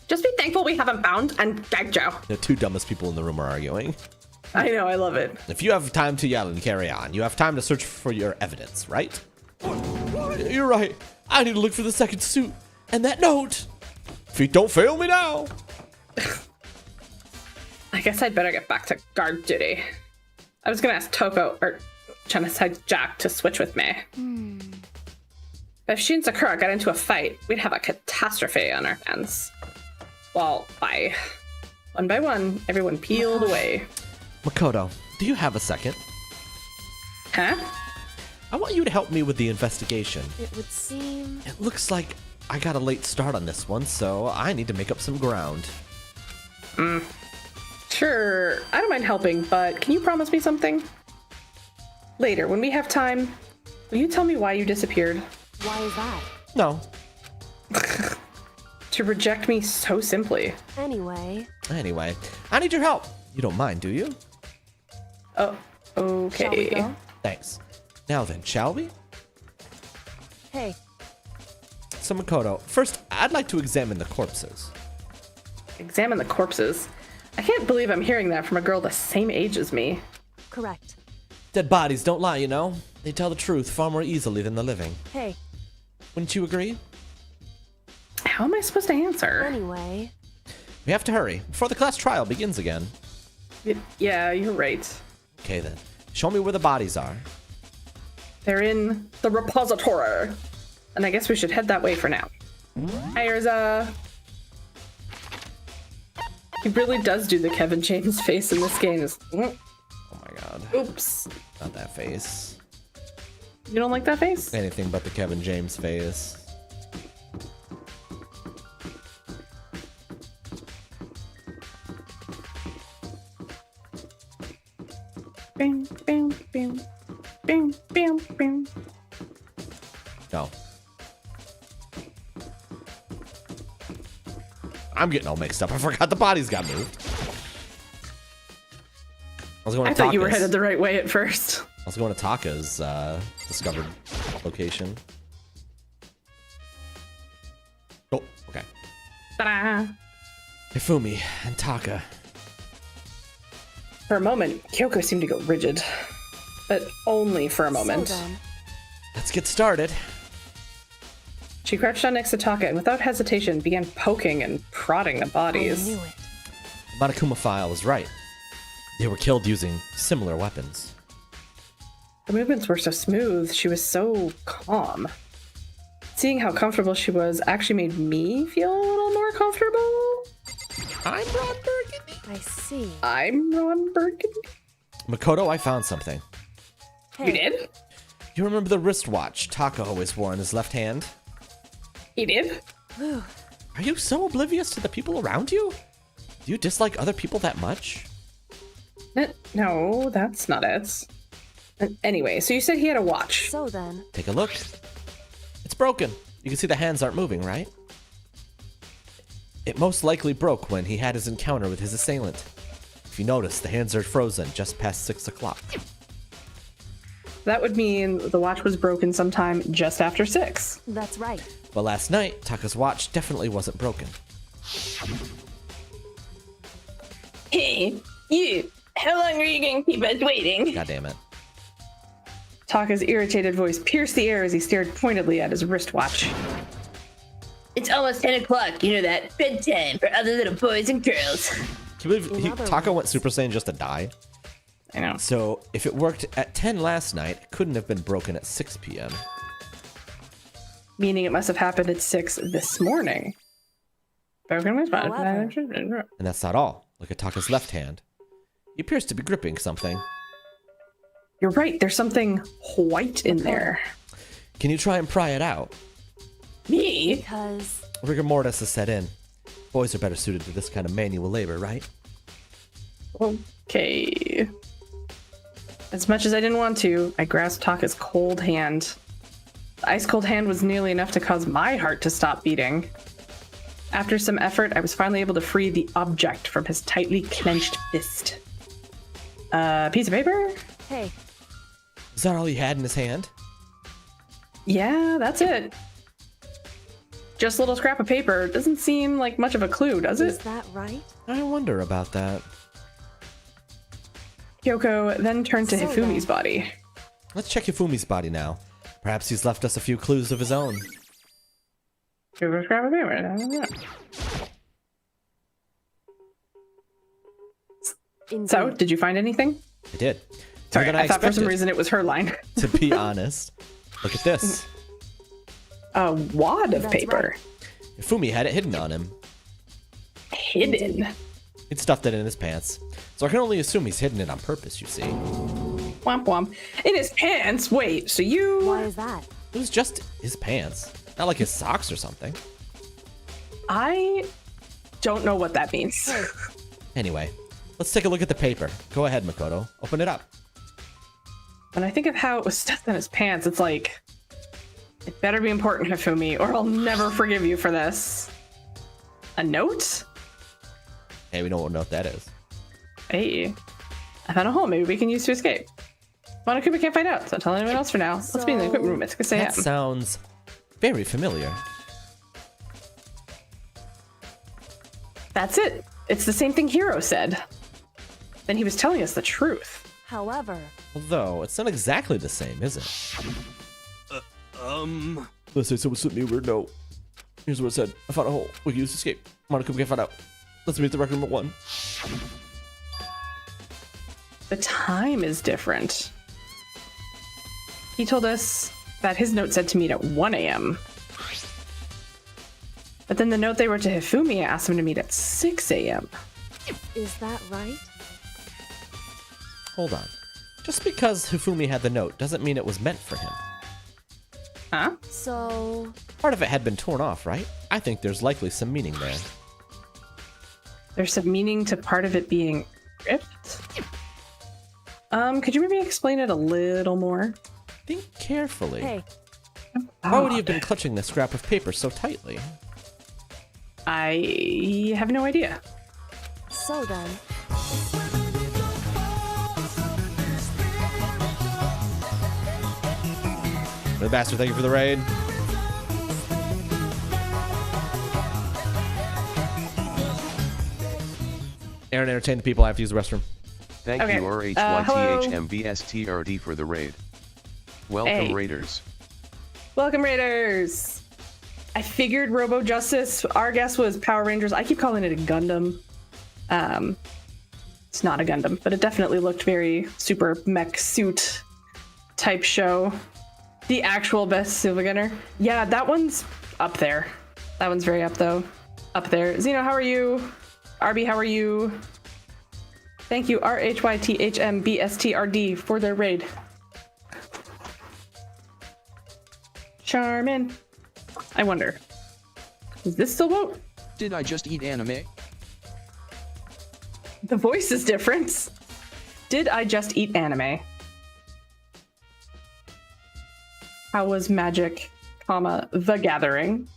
Just be thankful we haven't bound and gagged you. The 2 dumbest people in the room are arguing. I know, I love it. If you have time to yell and carry on, you have time to search for your evidence, right? You're right. I need to look for the second suit and that note. Feet don't fail me now. I guess I'd better get back to guard duty. I was gonna ask Toko or Genocide Jack to switch with me. But if she and Sakura got into a fight, we'd have a catastrophe on our hands. Well, bye. One by one, everyone peeled away. Makoto, do you have a second? Huh? I want you to help me with the investigation. it would seem... It looks like I got a late start on this one, so I need to make up some ground. Sure, I don't mind helping, but can you promise me something? Later, when we have time, Will you tell me why you disappeared? Why is that? No. To reject me so simply. Anyway, I need your help. You don't mind, do you? Oh, okay. shall we go? Thanks. Now then, shall we? Hey, So Makoto, first, I'd like to examine the corpses. Examine the corpses. I can't believe I'm hearing that from a girl the same age as me. correct. Dead bodies don't lie, you know. They tell the truth far more easily than the living. Hey, Wouldn't you agree? How am I supposed to answer? anyway, We have to hurry before the class trial begins again. Yeah, you're right. Okay then, show me where the bodies are. They're in the repository. And I guess we should head that way for now. Hi, Urza. He really does do the Kevin James face in this game. Oh my god. Oops. Not that face. You don't like that face? Anything but the Kevin James face. Bing, bing, bing. Bing, bing, bing. No. I'm getting all mixed up. I forgot the bodies got moved. I thought you were headed the right way at first. I was going to Taka's discovered location. Oh, okay. Ta-da! Hifumi and Taka. For a moment, Kyoko seemed to go rigid. But only for a moment. so then, Let's get started. She crouched down next to Taka and without hesitation began poking and prodding the I bodies. knew it. Monokuma File was right. They were killed using similar weapons. The movements were so smooth, she was so calm. Seeing how comfortable she was actually made me feel a little more comfortable. I'm Ron Burgundy. I see. I'm Ron Burgundy. Makoto, I found something. Hey, You did? You remember the wristwatch Taka always wore in his left hand? He did? Are you so oblivious to the people around you? Do you dislike other people that much? No, that's not it. Anyway, so you said he had a watch. So then, Take a look. It's broken. You can see the hands aren't moving, right? It most likely broke when he had his encounter with his assailant. If you notice, the hands are frozen just past 6 o'clock. That would mean the watch was broken sometime just after 6. that's right. But last night, Taka's watch definitely wasn't broken. Hey, you! How long are you going to keep us waiting? God damn it. Taka's irritated voice pierced the air as he stared pointedly at his wristwatch. It's almost 10 o'clock, you know that. Bedtime for other little boys and girls. Can you believe Taka went Super Saiyan just to die? I know. So, if it worked at 10 last night, it couldn't have been broken at 6 p.m. Meaning it must have happened at 6 this morning. Broken my spot. And that's not all. Look at Taka's left hand. He appears to be gripping something. You're right, there's something white in there. Can you try and pry it out? Me? Because Rigor mortis has set in. Boys are better suited to this kind of manual labor, right? Okay. As much as I didn't want to, I grasped Taka's cold hand. The ice-cold hand was nearly enough to cause my heart to stop beating. After some effort, I was finally able to free the object from his tightly clenched fist. Piece of paper? hey, Is that all he had in his hand? Yeah, that's it. Just a little scrap of paper. Doesn't seem like much of a clue, does is it? that right? I wonder about that. Kyoko then turned to So Hifumi's then- body. Let's check Hifumi's body now. Perhaps he's left us a few clues of his own. Kyoko, scrap of paper. I don't know. Indeed. So, did you find anything? I did. Sorry, More than I thought for some expected, reason it was her line. To be honest. Look at this. A wad of That's paper. Hifumi had it hidden on him. Hidden. He'd stuffed it in his pants. So I can only assume he's hidden it on purpose, you see. Womp womp. In his pants? Wait, so you... Why is that? It was just his pants. Not like his socks or something. I don't know what that means. Anyway, let's take a look at the paper. Go ahead, Makoto. Open it up. when I think of how it was stuffed in his pants, it's like, it better be important, Hifumi, or I'll never forgive you for this. A note? Hey, we know what note that is. Hey, I found a hole maybe we can use to escape. Monokuma can't find out, so tell anyone else for now. Let's be in the equipment room at 6 a.m. That sounds very familiar. That's it. It's the same thing Hiro said. Then he was telling us the truth. However, Although, it's not exactly the same, is it? Let's say someone sent me a weird note. Here's what it said. I found a hole. We can use to escape. Monokuma can't find out. Let's meet at the record room at 1. The time is different. He told us that his note said to meet at 1 a.m. But then the note they wrote to Hifumi asked him to meet at 6 a.m. is that right? Hold on. Just because Hifumi had the note doesn't mean it was meant for him. Huh? So... Part of it had been torn off, right? I think there's likely some meaning there. There's some meaning to part of it being ripped? Could you maybe explain it a little more? Think carefully. Hey. Why would he have been clutching the scrap of paper so tightly? I have no idea. So then... The Bastard, thank you for the raid. Aaron, entertain the people. I have to use the restroom. Thank Okay. you RHYTHMBSTRD for the raid. Welcome, Hey. Raiders. Welcome, Raiders! I figured Robo Justice. Our guess was Power Rangers. I keep calling it a Gundam. It's not a Gundam, but it definitely looked very super mech suit type show. The actual best Silva Gunner. Yeah, that one's up there. That one's very up though. Up there. Xeno, how are you? Arby, how are you? Thank you, RHYTHMBSTRD, for their raid. Charmin. I wonder, is this still vote? Did I just eat anime? The voice is different. Did I just eat anime? How was Magic, comma, The Gathering?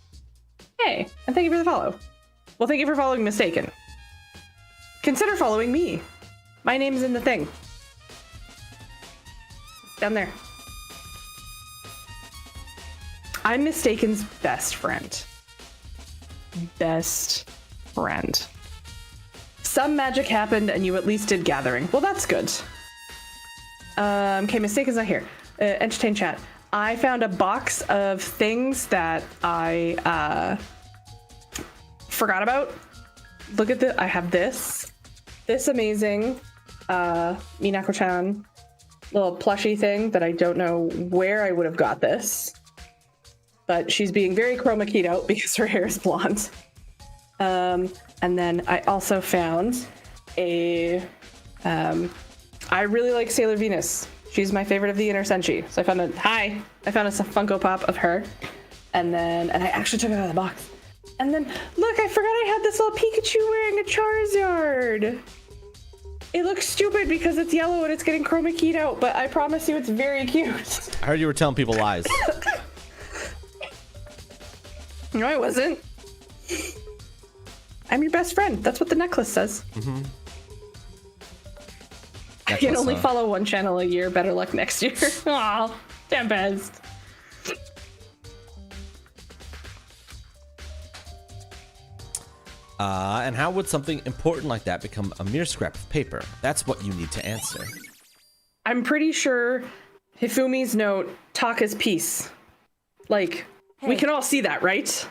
Hey, and thank you for the follow. Well, thank you for following Mistaken. Consider following me. My name's in the thing. Down there. I'm Mistaken's best friend. Best friend. Some magic happened and you at least did Gathering. Well, that's good. Okay, Mistaken's not here. Entertain chat. I found a box of things that I forgot about. Look at I have this amazing Minako-chan little plushie thing that I don't know where I would have got this, but she's being very chroma keyed out because her hair is blonde. And then I also found I really like Sailor Venus. She's my favorite of the Inner Senshi. So I found a Funko Pop of her. And I actually took it out of the box. And then, look, I forgot I had this little Pikachu wearing a Charizard. It looks stupid because it's yellow and it's getting chroma keyed out, but I promise you it's very cute. I heard you were telling people lies. No, I wasn't. I'm your best friend. That's what the necklace says. Mm-hmm. I can only follow one channel a year. Better luck next year. Aw, Tempest. And how would something important like that become a mere scrap of paper? That's what you need to answer. I'm pretty sure Hifumi's note, Taka's piece. Like, we can all see that, right?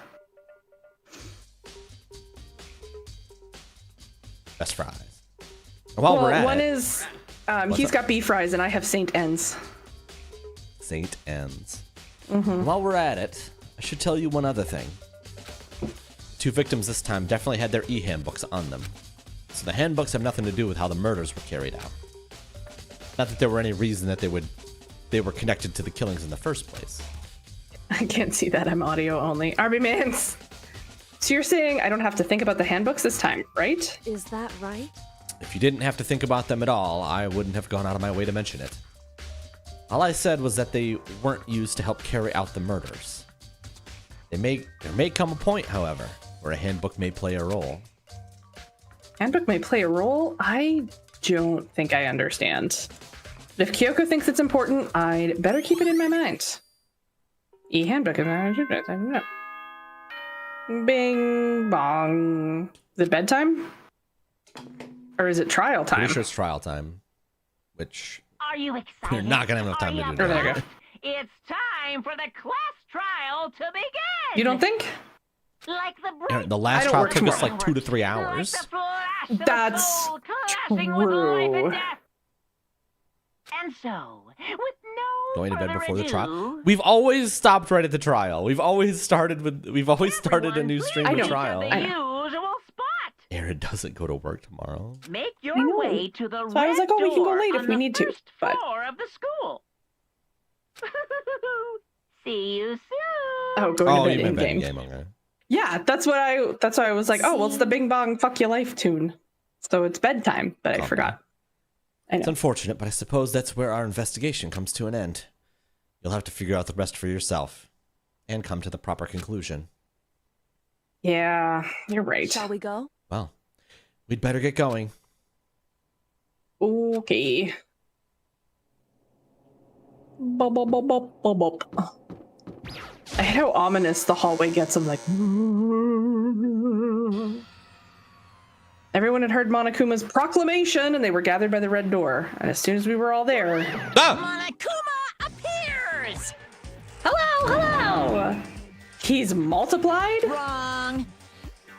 Best fries. While well, we're at one it, is, he's got beef fries and I have Saint Ends. Saint Ends. Mm-hmm. While we're at it, I should tell you one other thing. Two victims this time definitely had their e-handbooks on them. So the handbooks have nothing to do with how the murders were carried out. Not that there were any reason that they were connected to the killings in the first place. I can't see that, I'm audio only. Arby Mans! So you're saying I don't have to think about the handbooks this time, right? Is that right? If you didn't have to think about them at all, I wouldn't have gone out of my way to mention it. All I said was that they weren't used to help carry out the murders. There may come a point, however, where a handbook may play a role. Handbook may play a role? I don't think I understand. But if Kyoko thinks it's important, I'd better keep it in my mind. E-handbook. Bing bong. Is it bedtime? Or is it trial time? Pretty sure it's trial time. Which Are you excited? you're not gonna have enough time to do There you that. go. It's time for the class trial to begin. You don't think? Like the Yeah, bright the last I don't trial work took us tomorrow. like 2 to 3 hours. Like the flash of a That's soul collapsing with life true. and death. And so, with no Going to bed further before the trial. ado, We've always stopped right at the trial. We've always started a new stream I with know. trial. the usual spot. Aaron doesn't go to work tomorrow. Make I your know. way to the So I was red like, oh, we can go door late if on we the need to, first but- floor of the school. See you soon. Oh, going Oh, to you bed in meant game. game, okay. Yeah, that's why I was like, oh, well, it's the Bing Bong Fuck Your Life tune. So it's bedtime, but I Okay. forgot. I It's know. unfortunate, but I suppose that's where our investigation comes to an end. You'll have to figure out the rest for yourself and come to the proper conclusion. Yeah, you're right. Shall we go? Well, we'd better get going. Okay. Bop, bop, bop, bop, bop, bop. I hate how ominous the hallway gets. I'm like... Everyone had heard Monokuma's proclamation, and they were gathered by the red door. And as soon as we were all there... Ah! Monokuma appears! Hello, hello! He's multiplied? Wrong.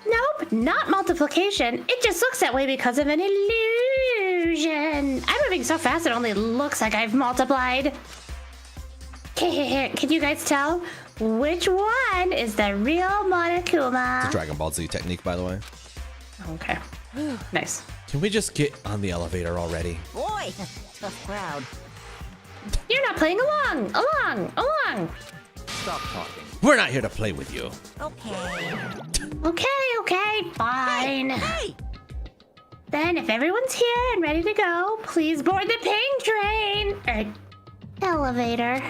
Nope, not multiplication. It just looks that way because of an illusion. I'm moving so fast it only looks like I've multiplied. Can you guys tell which one is the real Monokuma? It's a Dragon Ball Z technique, by the way. Okay. Nice. Can we just get on the elevator already? Boy, tough crowd. You're not playing along. Stop talking. We're not here to play with you. Okay. Okay, fine. Hey! Then if everyone's here and ready to go, please board the pink train. Or elevator.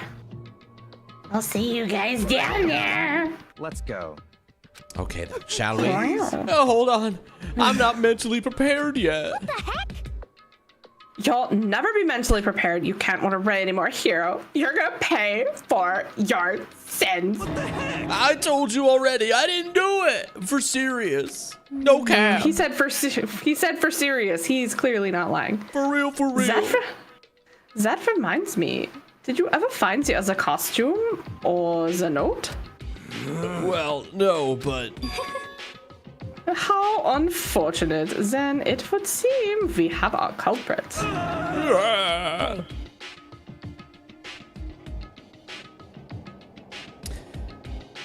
I'll see you guys down there. Let's go. Okay, then, shall we? Wow. Oh, hold on. I'm not mentally prepared yet. What the heck? You'll never be mentally prepared. You can't want to run anymore, hero. You're gonna pay for your sins. I told you already. I didn't do it. For serious. No cap. He said for serious. He's clearly not lying. For real, for real. That reminds me. Did you ever find the other costume or the note? Well, no, but... How unfortunate. Then it would seem we have our culprit.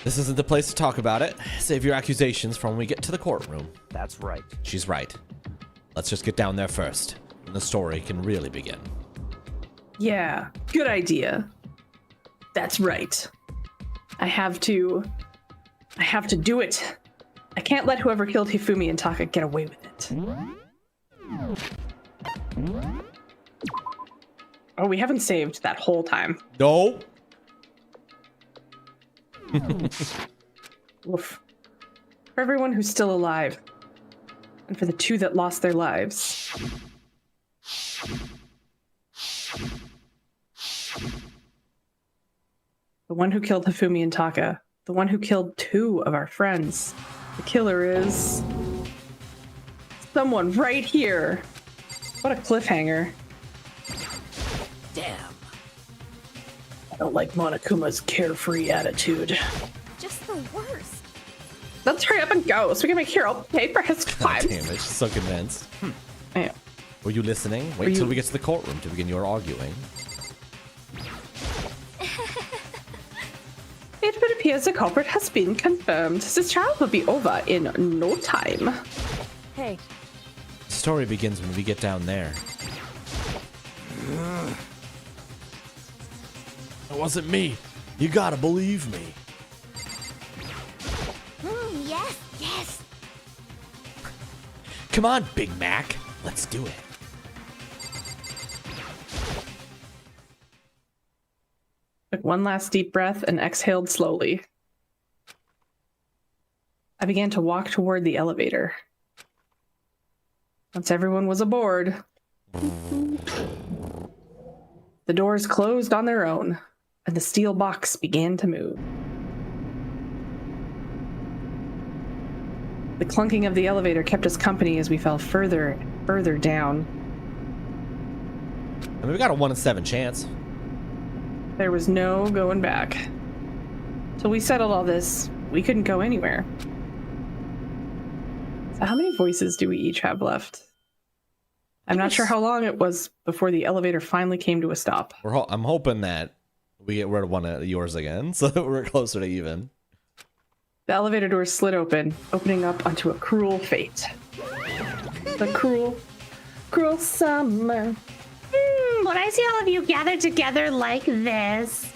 This isn't the place to talk about it. Save your accusations for when we get to the courtroom. That's right. She's right. Let's just get down there first, and the story can really begin. Yeah, good idea. That's right. I have to do it. I can't let whoever killed Hifumi and Taka get away with it. Oh, we haven't saved that whole time. No. Oof. For everyone who's still alive, and for the two that lost their lives. The one who killed Hifumi and Taka. The one who killed two of our friends. The killer is... someone right here. What a cliffhanger. Damn. I don't like Monokuma's carefree attitude. Just the worst. Let's hurry up and go so we can make Hero pay for his God crimes. damn it, she's so convinced. Yeah. Were you listening? Were Wait till you- we get to the courtroom to begin your arguing. It would appear the culprit has been confirmed. This trial will be over in no time. Hey, The story begins when we get down there. It wasn't me. You gotta believe me. Yes, yes. Come on, Big Mac. Let's do it. one last deep breath and exhaled slowly. I began to walk toward the elevator. Once everyone was aboard, the doors closed on their own, and the steel box began to move. The clunking of the elevator kept us company as we fell further and further down. I mean, we got a 1 in 7 chance. There was no going back. Till we settled all this, we couldn't go anywhere. So how many voices do we each have left? I'm not sure how long it was before the elevator finally came to a stop. I'm hoping that we get rid of one of yours again, so that we're closer to even. The elevator doors slid open, opening up onto a cruel fate. The cruel, cruel summer. When I see all of you gathered together like this,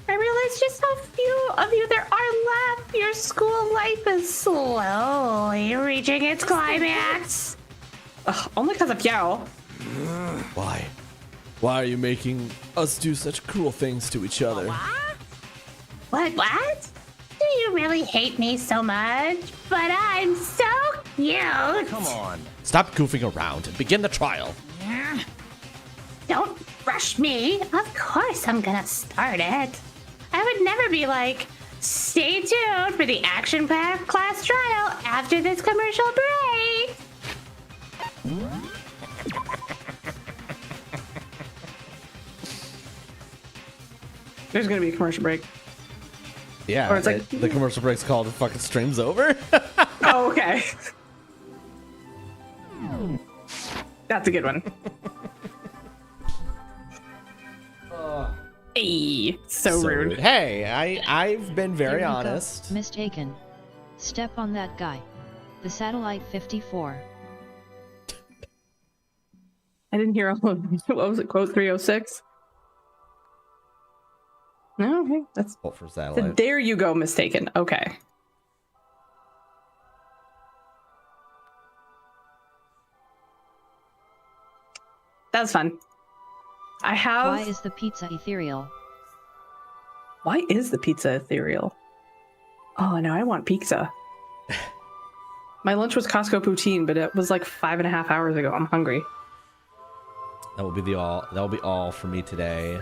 I realize just how few of you there are left. Your school life is slowly reaching its climax. Ugh, only because of Yao. Why? Why are you making us do such cruel things to each other? What? Do you really hate me so much? But I'm so cute. Come on. Stop goofing around and begin the trial. Don't rush me. Of course I'm gonna start it. I would never be like, stay tuned for the action-packed class trial after this commercial break. There's gonna be a commercial break. Yeah, Or it's like- the commercial break's called "The fucking stream's over." Oh, okay. That's a good one. Hey, so rude. Hey, I've been very Here we go. honest. Mistaken. Step on that guy. The Satellite 54. I didn't hear all of what was it, quote 306? No, okay, that's Vote for so satellite. there you go, mistaken. Okay. That was fun. I have. Why is the pizza ethereal? Why is the pizza ethereal? Oh, now I want pizza. My lunch was Costco poutine, but it was like 5.5 hours ago. I'm hungry. That will be all. That will be all for me today.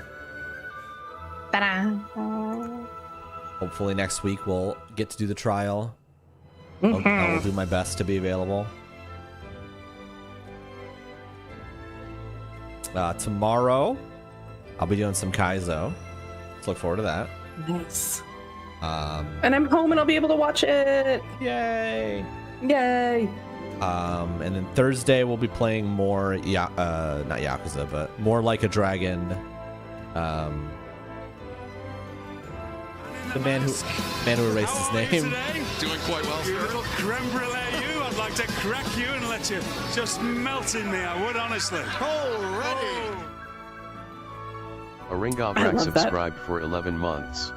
Ta-da. Hopefully next week we'll get to do the trial. Mhm. I will do my best to be available. Tomorrow, I'll be doing some Kaizo. Let's look forward to that. Nice. And I'm home and I'll be able to watch it. Yay! Yay! And then Thursday we'll be playing more, not Yakuza, but more Like a Dragon. The man who erased his name. Doing quite well, sir. Little creme brulee, you. I'd like to crack you and let you just melt in me. I would, honestly. Already. A Ringov I Rack love that. subscribed for 11 months.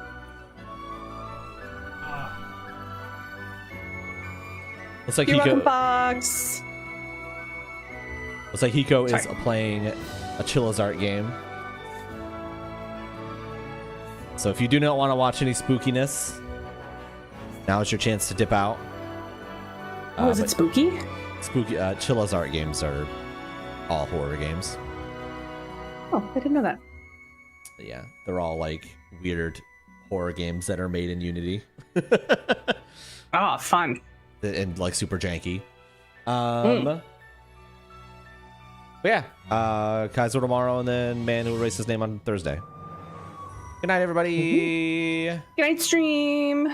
Looks like You're welcome, Hiko. Fox. Looks like Hiko is Sorry. playing a Chillazart game. So if you do not want to watch any spookiness, now is your chance to dip out. Oh, is it but spooky? Spooky Chillazart games are all horror games. Oh, I didn't know that. But yeah, they're all like weird horror games that are made in Unity. Oh, fun. And like super janky. But yeah, Kaizo tomorrow, and then Man Who Erased His Name on Thursday. Good night, everybody. Good night, stream.